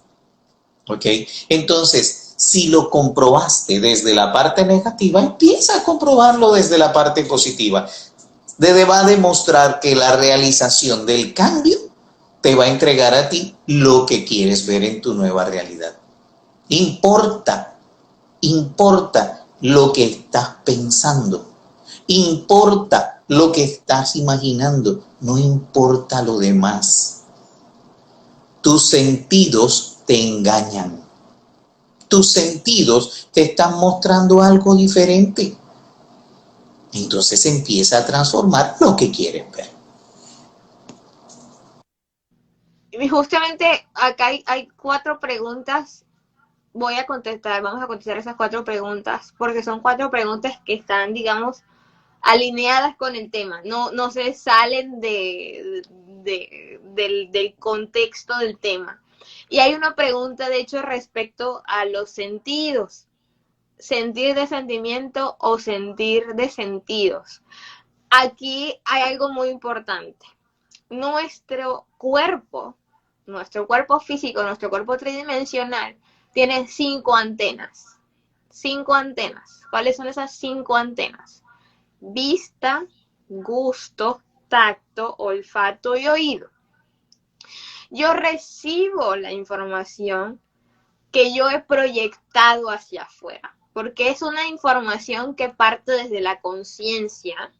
¿Ok? Entonces, si lo comprobaste desde la parte negativa, empieza a comprobarlo desde la parte positiva. Va a demostrar que la realización del cambio te va a entregar a ti lo que quieres ver en tu nueva realidad. Importa lo que estás pensando. Importa lo que estás imaginando. No importa lo demás. Tus sentidos te engañan. Tus sentidos te están mostrando algo diferente. Entonces empieza a transformar lo que quieres ver. Y justamente acá hay 4 preguntas. Vamos a contestar esas 4 preguntas, porque son 4 preguntas que están, digamos, alineadas con el tema. No se salen del contexto del tema. Y hay una pregunta, de hecho, respecto a los sentidos. Sentir de sentimiento o sentir de sentidos. Aquí hay algo muy importante. Nuestro cuerpo físico, nuestro cuerpo tridimensional, tiene 5 antenas. 5 antenas. ¿Cuáles son esas 5 antenas? Vista, gusto, tacto, olfato y oído. Yo recibo la información que yo he proyectado hacia afuera, porque es una información que parte desde la conciencia,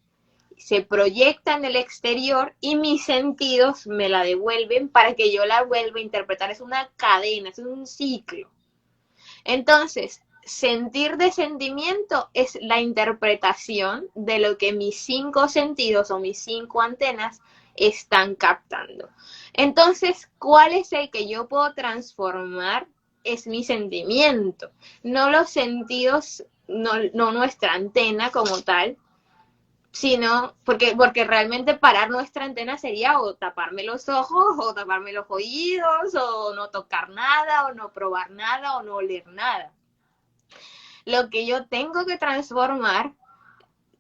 se proyecta en el exterior y mis sentidos me la devuelven para que yo la vuelva a interpretar. Es una cadena, es un ciclo. Entonces, sentir de sentimiento es la interpretación de lo que mis 5 sentidos o mis 5 antenas están captando. Entonces, ¿cuál es el que yo puedo transformar? Es mi sentimiento, no los sentidos, no nuestra antena como tal, sino porque realmente parar nuestra antena sería o taparme los ojos o taparme los oídos o no tocar nada o no probar nada o no oler nada. Lo que yo tengo que transformar,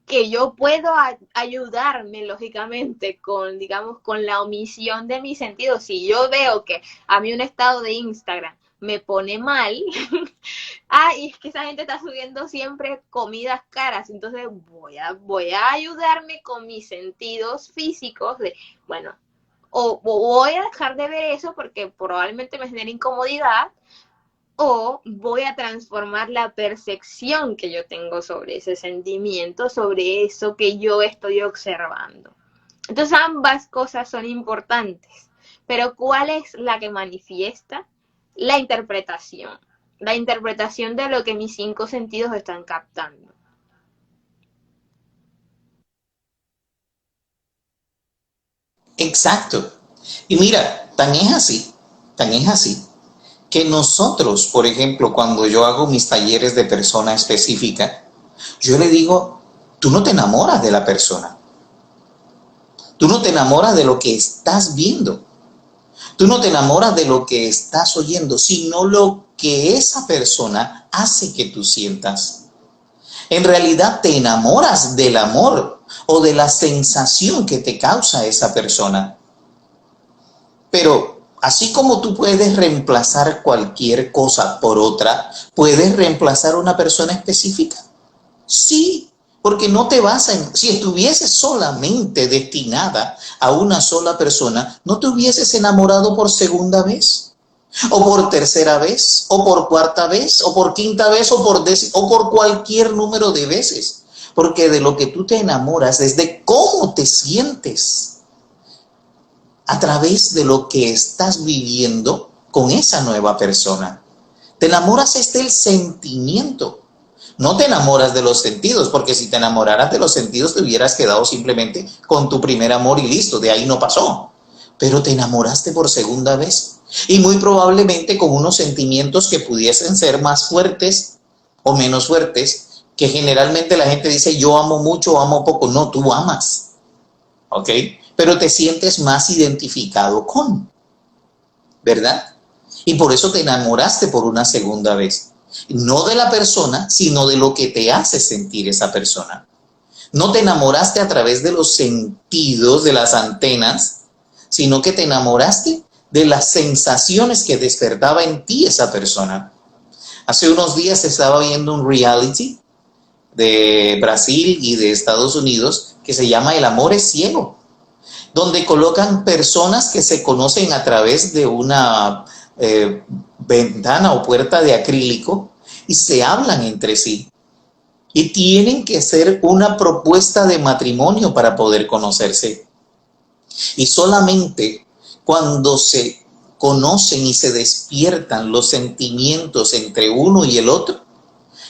que yo puedo ayudarme lógicamente con, digamos, con la omisión de mis sentidos. Si yo veo que a mí un estado de Instagram me pone mal, y es que esa gente está subiendo siempre comidas caras, entonces voy a ayudarme con mis sentidos físicos de, bueno, o voy a dejar de ver eso porque probablemente me genere incomodidad, o voy a transformar la percepción que yo tengo sobre ese sentimiento, sobre eso que yo estoy observando. Entonces ambas cosas son importantes, pero ¿cuál es la que manifiesta? La interpretación de lo que mis 5 sentidos están captando. Exacto. Y mira, tan es así, que nosotros, por ejemplo, cuando yo hago mis talleres de persona específica, yo le digo, tú no te enamoras de la persona, tú no te enamoras de lo que estás viendo, tú no te enamoras de lo que estás oyendo, sino lo que esa persona hace que tú sientas. En realidad te enamoras del amor o de la sensación que te causa esa persona. Pero así como tú puedes reemplazar cualquier cosa por otra, ¿puedes reemplazar una persona específica? Sí, porque no te vas a... Si estuvieses solamente destinada a una sola persona, ¿no te hubieses enamorado por segunda vez? ¿O por tercera vez? ¿O por cuarta vez? ¿O por quinta vez? ¿O por cualquier número de veces? Porque de lo que tú te enamoras es de cómo te sientes a través de lo que estás viviendo con esa nueva persona. Te enamoras es del sentimiento. No te enamoras de los sentidos, porque si te enamoraras de los sentidos te hubieras quedado simplemente con tu primer amor y listo, de ahí no pasó. Pero te enamoraste por segunda vez y muy probablemente con unos sentimientos que pudiesen ser más fuertes o menos fuertes, que generalmente la gente dice yo amo mucho o amo poco. No, tú amas, ¿ok? Pero te sientes más identificado con, ¿verdad? Y por eso te enamoraste por una segunda vez. No de la persona, sino de lo que te hace sentir esa persona. No te enamoraste a través de los sentidos, de las antenas, sino que te enamoraste de las sensaciones que despertaba en ti esa persona. Hace unos días estaba viendo un reality de Brasil y de Estados Unidos que se llama El amor es ciego, donde colocan personas que se conocen a través de una ventana o puerta de acrílico y se hablan entre sí. Y tienen que hacer una propuesta de matrimonio para poder conocerse. Y solamente cuando se conocen y se despiertan los sentimientos entre uno y el otro,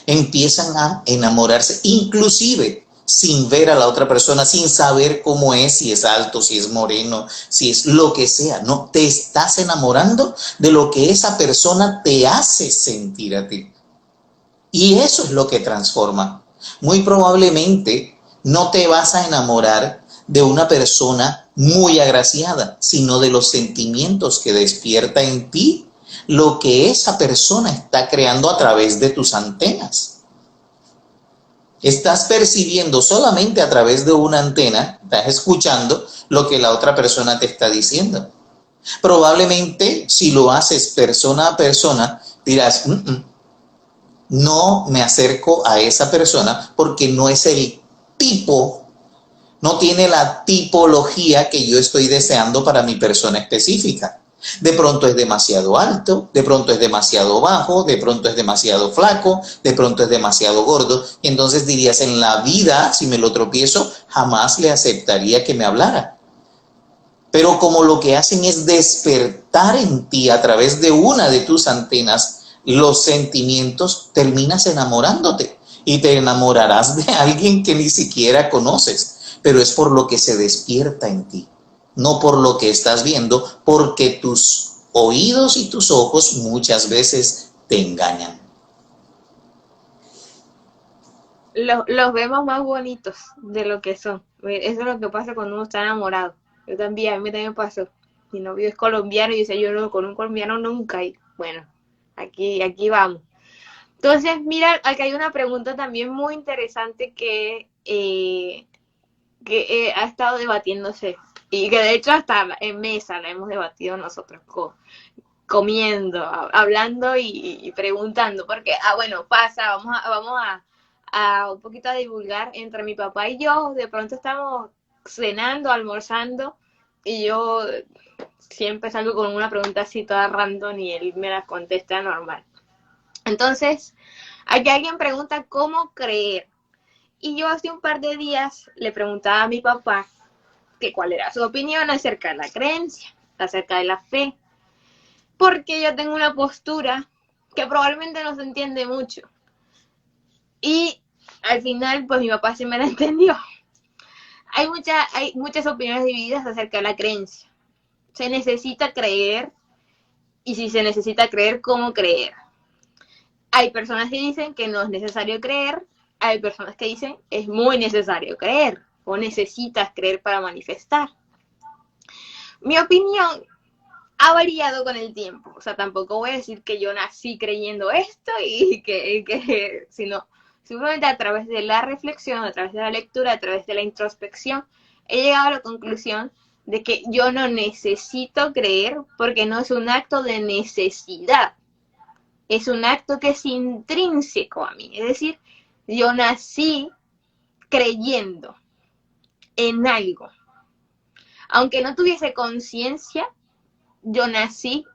empiezan a enamorarse, inclusive sin ver a la otra persona, sin saber cómo es, si es alto, si es moreno, si es lo que sea. No, te estás enamorando de lo que esa persona te hace sentir a ti. Y eso es lo que transforma. Muy probablemente no te vas a enamorar de una persona muy agraciada, sino de los sentimientos que despierta en ti lo que esa persona está creando a través de tus antenas. Estás percibiendo solamente a través de una antena, estás escuchando lo que la otra persona te está diciendo. Probablemente si lo haces persona a persona, dirás, no me acerco a esa persona porque no es el tipo, no tiene la tipología que yo estoy deseando para mi persona específica. De pronto es demasiado alto, de pronto es demasiado bajo, de pronto es demasiado flaco, de pronto es demasiado gordo. Y entonces dirías, en la vida, si me lo tropiezo, jamás le aceptaría que me hablara. Pero como lo que hacen es despertar en ti a través de una de tus antenas los sentimientos, terminas enamorándote y te enamorarás de alguien que ni siquiera conoces, pero es por lo que se despierta en ti, no por lo que estás viendo, porque tus oídos y tus ojos muchas veces te engañan. Los vemos más bonitos de lo que son. Eso es lo que pasa cuando uno está enamorado. Yo también, a mí también me pasó. Mi novio es colombiano y dice, yo no, con un colombiano nunca. Y bueno, aquí vamos. Entonces, mira, aquí hay una pregunta también muy interesante que ha estado debatiéndose y que de hecho hasta en mesa la hemos debatido nosotros comiendo, hablando y preguntando, porque, bueno, pasa, vamos a un poquito a divulgar entre mi papá y yo, de pronto estamos cenando, almorzando, y yo siempre salgo con una pregunta así toda random y él me la contesta normal. Entonces, aquí alguien pregunta cómo creer. Y yo hace un par de días le preguntaba a mi papá que cuál era su opinión acerca de la creencia, acerca de la fe. Porque yo tengo una postura que probablemente no se entiende mucho. Y al final, pues mi papá sí me la entendió. Hay muchas opiniones divididas acerca de la creencia. Se necesita creer, y si se necesita creer, ¿cómo creer? Hay personas que dicen que no es necesario creer, hay personas que dicen es muy necesario creer, o necesitas creer para manifestar. Mi opinión ha variado con el tiempo, o sea, tampoco voy a decir que yo nací creyendo esto sino simplemente a través de la reflexión, a través de la lectura, a través de la introspección, he llegado a la conclusión de que yo no necesito creer porque no es un acto de necesidad, es un acto que es intrínseco a mí, es decir, yo nací creyendo en algo, aunque no tuviese conciencia, yo nací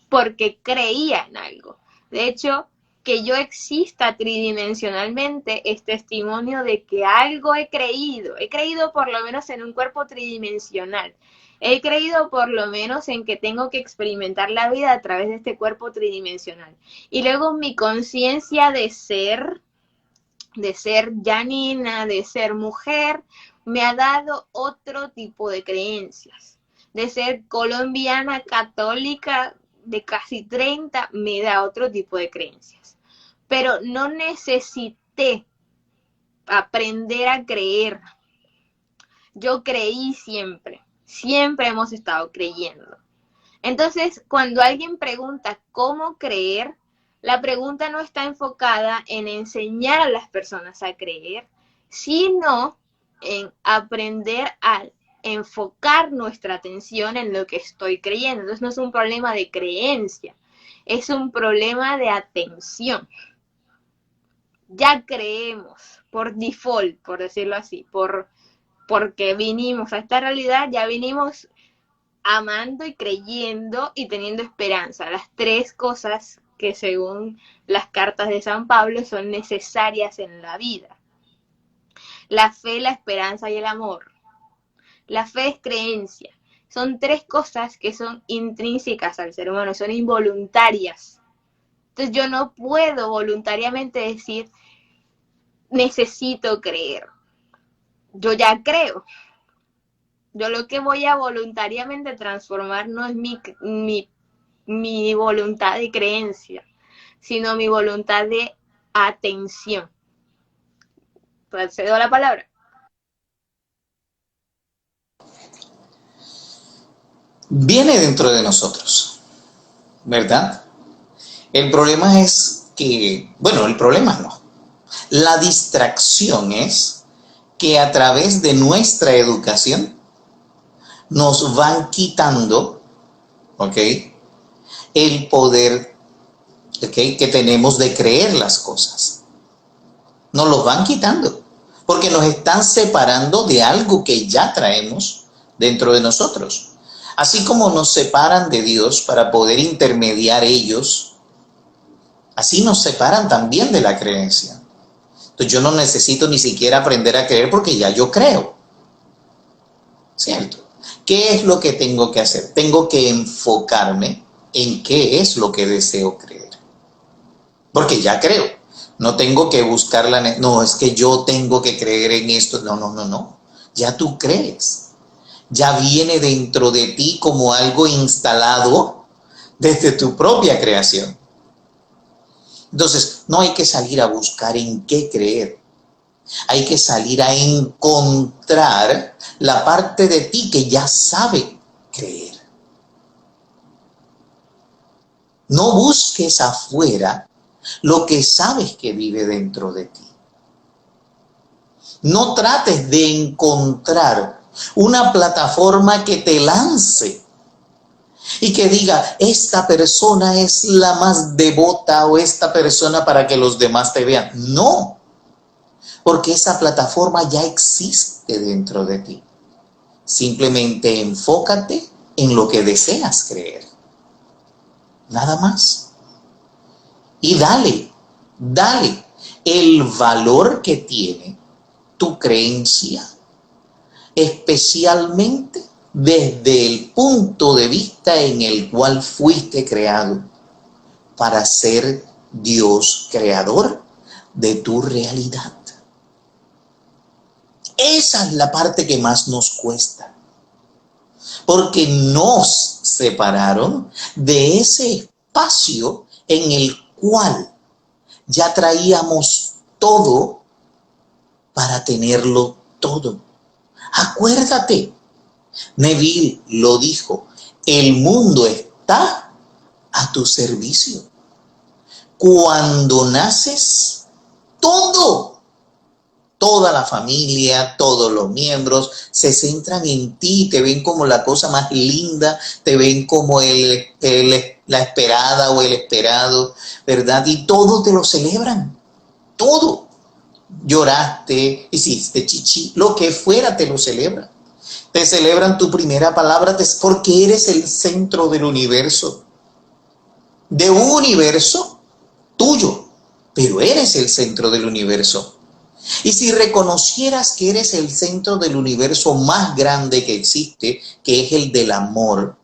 porque creía en algo. De hecho, que yo exista tridimensionalmente es testimonio de que algo he creído. He creído por lo menos en un cuerpo tridimensional. He creído por lo menos en que tengo que experimentar la vida a través de este cuerpo tridimensional. Y luego mi conciencia de ser Janina, de ser mujer, me ha dado otro tipo de creencias. De ser colombiana, católica, de casi 30, me da otro tipo de creencias. Pero no necesité aprender a creer. Yo creí siempre. Siempre hemos estado creyendo. Entonces, cuando alguien pregunta cómo creer, la pregunta no está enfocada en enseñar a las personas a creer, sino en aprender a enfocar nuestra atención en lo que estoy creyendo. Entonces no es un problema de creencia, es un problema de atención. Ya creemos por default, por decirlo así, porque vinimos a esta realidad, ya vinimos amando y creyendo y teniendo esperanza. Las tres cosas que según las cartas de San Pablo son necesarias en la vida. La fe, la esperanza y el amor. La fe es creencia. Son tres cosas que son intrínsecas al ser humano, son involuntarias. Entonces yo no puedo voluntariamente decir, necesito creer. Yo ya creo. Yo lo que voy a voluntariamente transformar no es mi voluntad de creencia, sino mi voluntad de atención. Cedo la palabra. Viene dentro de nosotros, ¿verdad? El problema es que, bueno, el problema no. La distracción es que a través de nuestra educación nos van quitando, ¿ok?, el poder, ¿ok?, que tenemos de creer las cosas. Nos los van quitando, porque nos están separando de algo que ya traemos dentro de nosotros. Así como nos separan de Dios para poder intermediar ellos, así nos separan también de la creencia. Entonces yo no necesito ni siquiera aprender a creer porque ya yo creo. ¿Cierto? ¿Qué es lo que tengo que hacer? Tengo que enfocarme en qué es lo que deseo creer. porque ya creo. No tengo que buscar no, es que yo tengo que creer en esto. No, no, no, no. Ya tú crees. Ya viene dentro de ti como algo instalado desde tu propia creación. Entonces, no hay que salir a buscar en qué creer. Hay que salir a encontrar la parte de ti que ya sabe creer. No busques afuera lo que sabes que vive dentro de ti. No trates de encontrar una plataforma que te lance y que diga, esta persona es la más devota o esta persona para que los demás te vean. No, porque esa plataforma ya existe dentro de ti. Simplemente enfócate en lo que deseas creer. Nada más. Y dale el valor que tiene tu creencia, especialmente desde el punto de vista en el cual fuiste creado, para ser Dios creador de tu realidad. Esa es la parte que más nos cuesta, porque nos separaron de ese espacio en el cual ya traíamos todo para tenerlo todo. Acuérdate, Neville lo dijo, el mundo está a tu servicio. Cuando naces, toda la familia, todos los miembros se centran en ti, te ven como la cosa más linda, te ven como la esperada o el esperado, ¿verdad? Y todo te lo celebran, todo. Lloraste, hiciste chichi, lo que fuera te lo celebran. Te celebran tu primera palabra porque eres el centro del universo. De un universo tuyo, pero eres el centro del universo. Y si reconocieras que eres el centro del universo más grande que existe, que es el del amor,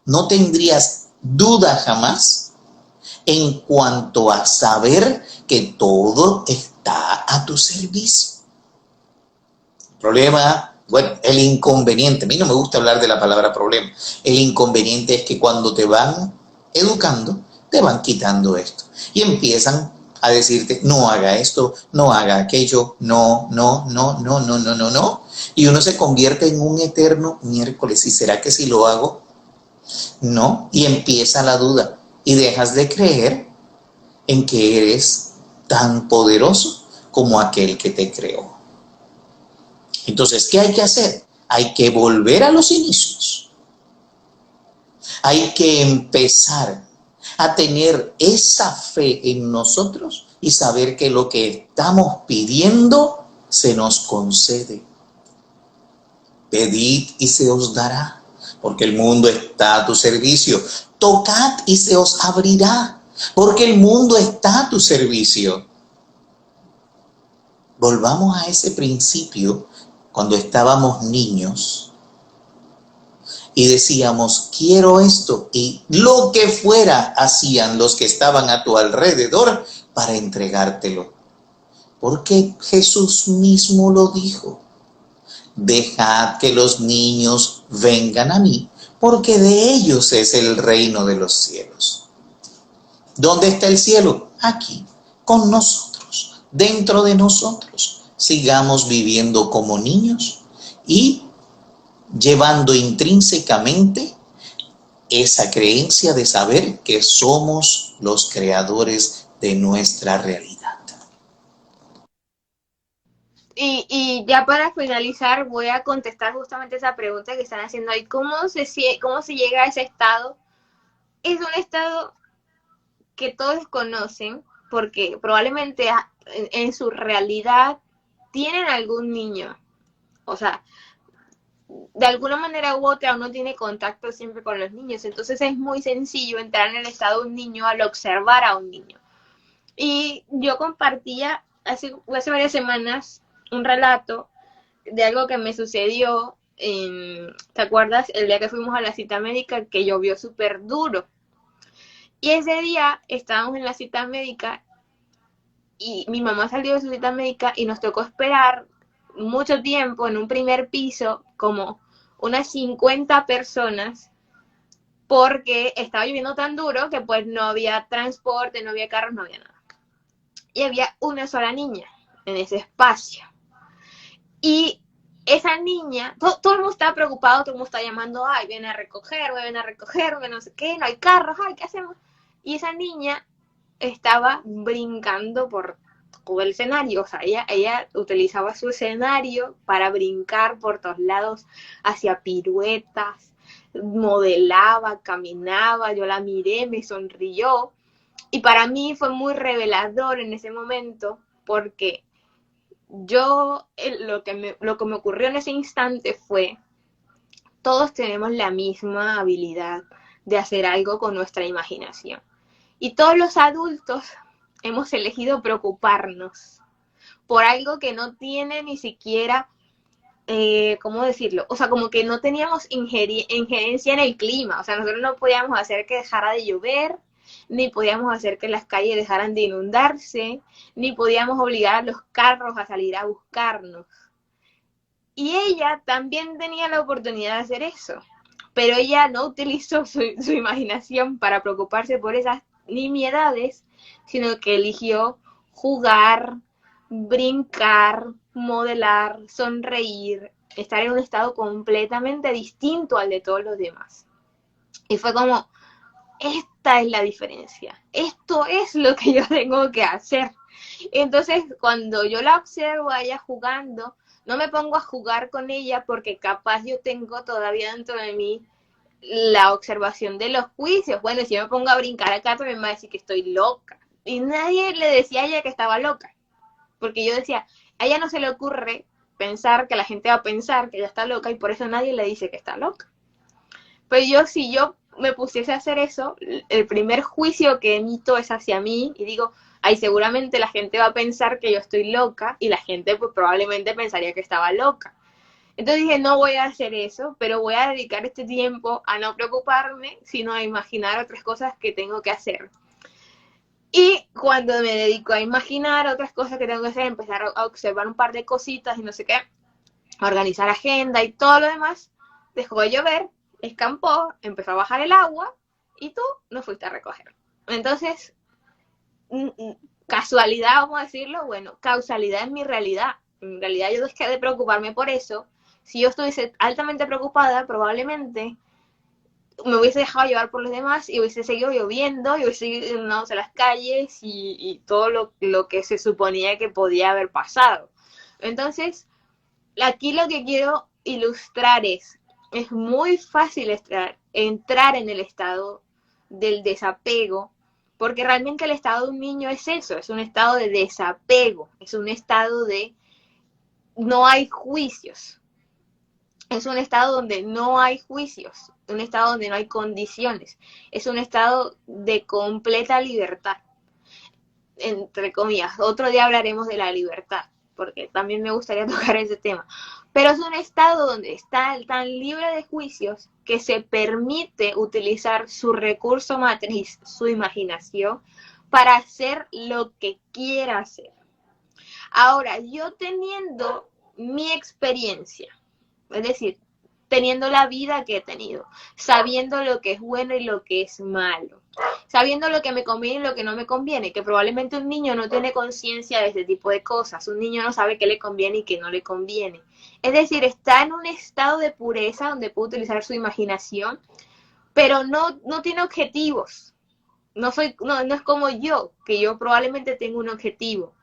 no tendrías duda jamás en cuanto a saber que todo está a tu servicio. El problema, bueno, el inconveniente, a mí no me gusta hablar de la palabra problema, el inconveniente es que cuando te van educando, te van quitando esto y empiezan a decirte, no haga esto, no haga aquello, no, no, no, no, no, no, no, no, y uno se convierte en un eterno miércoles. ¿Y será que si lo hago? No, y empieza la duda y dejas de creer en que eres tan poderoso como aquel que te creó. Entonces, ¿qué hay que hacer? Hay que volver a los inicios. Hay que empezar a tener esa fe en nosotros y saber que lo que estamos pidiendo se nos concede. Pedid y se os dará, porque el mundo está a tu servicio. Tocad y se os abrirá, porque el mundo está a tu servicio. Volvamos a ese principio cuando estábamos niños y decíamos, quiero esto, y lo que fuera hacían los que estaban a tu alrededor para entregártelo. Porque Jesús mismo lo dijo. Dejad que los niños vengan a mí, porque de ellos es el reino de los cielos. ¿Dónde está el cielo? Aquí, con nosotros, dentro de nosotros. Sigamos viviendo como niños y llevando intrínsecamente esa creencia de saber que somos los creadores de nuestra realidad. Y ya para finalizar voy a contestar justamente esa pregunta que están haciendo ahí. ¿Cómo se llega a ese estado? Es un estado que todos conocen porque probablemente en su realidad tienen algún niño. O sea, de alguna manera u otra uno tiene contacto siempre con los niños. Entonces es muy sencillo entrar en el estado de un niño al observar a un niño. Y yo compartía hace varias semanas un relato de algo que me sucedió ¿te acuerdas? El día que fuimos a la cita médica que llovió súper duro. Y ese día estábamos en la cita médica y mi mamá salió de su cita médica y nos tocó esperar mucho tiempo en un primer piso, como unas 50 personas, porque estaba lloviendo tan duro que pues no había transporte, no había carros, no había nada. Y había una sola niña en ese espacio. Y esa niña, todo el mundo estaba preocupado, todo el mundo estaba llamando, ay, viene a recoger, que no sé qué, no hay carros, ay, ¿qué hacemos? Y esa niña estaba brincando por todo el escenario, o sea, ella utilizaba su escenario para brincar por todos lados, hacía piruetas, modelaba, caminaba, yo la miré, me sonrió, y para mí fue muy revelador en ese momento, porque lo que me ocurrió en ese instante fue, todos tenemos la misma habilidad de hacer algo con nuestra imaginación. Y todos los adultos hemos elegido preocuparnos por algo que no tiene ni siquiera, ¿cómo decirlo? O sea, como que no teníamos injerencia en el clima. O sea, nosotros no podíamos hacer que dejara de llover, ni podíamos hacer que las calles dejaran de inundarse, ni podíamos obligar a los carros a salir a buscarnos. Y ella también tenía la oportunidad de hacer eso, pero ella no utilizó su imaginación para preocuparse por esas nimiedades, sino que eligió jugar, brincar, modelar, sonreír, estar en un estado completamente distinto al de todos los demás. Y fue como, esta es la diferencia, esto es lo que yo tengo que hacer. Entonces, cuando yo la observo a ella jugando, no me pongo a jugar con ella porque capaz yo tengo todavía dentro de mí la observación de los juicios. Bueno, si yo me pongo a brincar acá, también me va a decir que estoy loca. Y nadie le decía a ella que estaba loca. Porque yo decía, a ella no se le ocurre pensar que la gente va a pensar que ella está loca y por eso nadie le dice que está loca. Pero si yo me pusiese a hacer eso, el primer juicio que emito es hacia mí y digo, ay, seguramente la gente va a pensar que yo estoy loca y la gente pues probablemente pensaría que estaba loca. Entonces dije, no voy a hacer eso, pero voy a dedicar este tiempo a no preocuparme, sino a imaginar otras cosas que tengo que hacer. Y cuando me dedico a imaginar otras cosas que tengo que hacer, empezar a observar un par de cositas y no sé qué, a organizar agenda y todo lo demás, dejó de llover, escampó, empezó a bajar el agua y tú no fuiste a recoger. Entonces, casualidad, vamos a decirlo, bueno, causalidad en mi realidad. En realidad yo dejé de preocuparme por eso. Si yo estuviese altamente preocupada, probablemente me hubiese dejado llevar por los demás y hubiese seguido lloviendo y hubiese seguido inundándose las calles y todo lo que se suponía que podía haber pasado. Entonces, aquí lo que quiero ilustrar es muy fácil entrar en el estado del desapego, porque realmente el estado de un niño es eso, es un estado de desapego, es un estado de no hay juicios, es un estado donde no hay juicios, un estado donde no hay condiciones, es un estado de completa libertad, entre comillas. Otro día hablaremos de la libertad, porque también me gustaría tocar ese tema. Pero es un estado donde está tan libre de juicios que se permite utilizar su recurso matriz, su imaginación, para hacer lo que quiera hacer. Ahora, yo teniendo mi experiencia, es decir, teniendo la vida que he tenido, sabiendo lo que es bueno y lo que es malo, sabiendo lo que me conviene y lo que no me conviene, que probablemente un niño no tiene conciencia de este tipo de cosas, un niño no sabe qué le conviene y qué no le conviene. Es decir, está en un estado de pureza donde puede utilizar su imaginación, pero no tiene objetivos. No es como yo, que yo probablemente tengo un objetivo.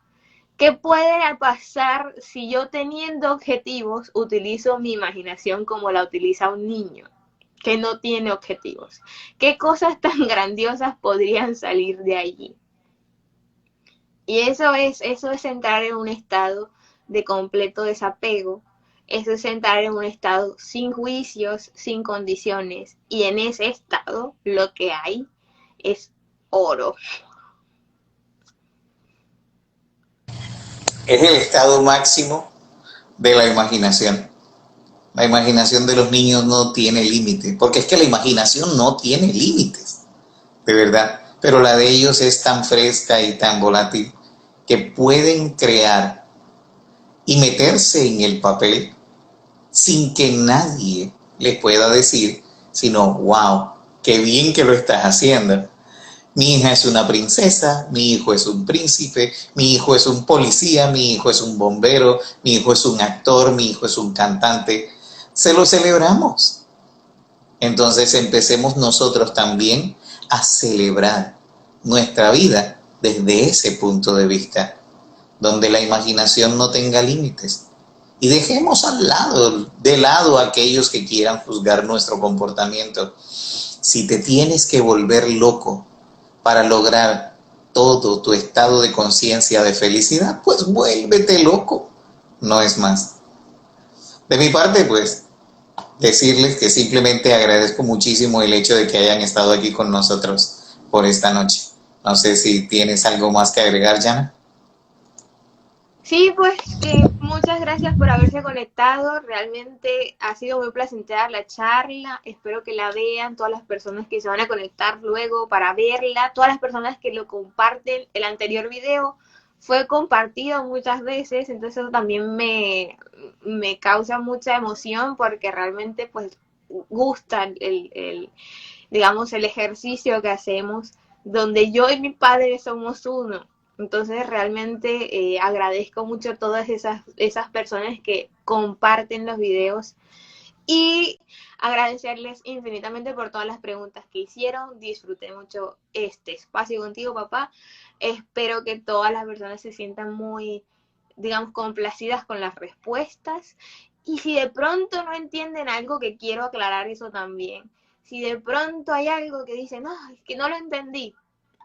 ¿Qué puede pasar si yo teniendo objetivos utilizo mi imaginación como la utiliza un niño que no tiene objetivos? ¿Qué cosas tan grandiosas podrían salir de allí? Y eso es entrar en un estado de completo desapego, eso es entrar en un estado sin juicios, sin condiciones, y en ese estado lo que hay es oro. Es el estado máximo de la imaginación. La imaginación de los niños no tiene límites, porque es que la imaginación no tiene límites, de verdad. pero la de ellos es tan fresca y tan volátil que pueden crear y meterse en el papel sin que nadie les pueda decir, sino, wow, qué bien que lo estás haciendo. Mi hija es una princesa, mi hijo es un príncipe, mi hijo es un policía, mi hijo es un bombero, mi hijo es un actor, mi hijo es un cantante. Se lo celebramos. Entonces empecemos nosotros también a celebrar nuestra vida desde ese punto de vista, donde la imaginación no tenga límites. Y dejemos de lado a aquellos que quieran juzgar nuestro comportamiento. Si te tienes que volver loco para lograr todo tu estado de conciencia de felicidad, pues vuélvete loco. No es más. De mi parte, pues, decirles que simplemente agradezco muchísimo el hecho de que hayan estado aquí con nosotros por esta noche. No sé si tienes algo más que agregar, Jana. Sí, pues que muchas gracias por haberse conectado. Realmente ha sido muy placentera la charla. Espero que la vean todas las personas que se van a conectar luego para verla. Todas las personas que lo comparten. El anterior video fue compartido muchas veces, entonces eso también me causa mucha emoción porque realmente pues gusta digamos, el ejercicio que hacemos, donde yo y mi padre somos uno. Entonces realmente agradezco mucho a todas esas personas que comparten los videos y agradecerles infinitamente por todas las preguntas que hicieron. Disfruté mucho este espacio contigo, papá. Espero que todas las personas se sientan muy, digamos, complacidas con las respuestas. Y si de pronto no entienden algo, que quiero aclarar eso también. Si de pronto hay algo que dicen, no, es que no lo entendí,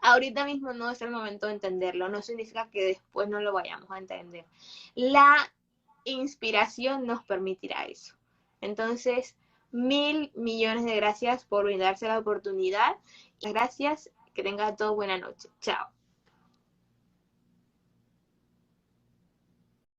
ahorita mismo no es el momento de entenderlo, no significa que después no lo vayamos a entender. La inspiración nos permitirá eso. Entonces, 1.000.000.000 de gracias por brindarse la oportunidad. Gracias, que tenga todo buena noche. Chao.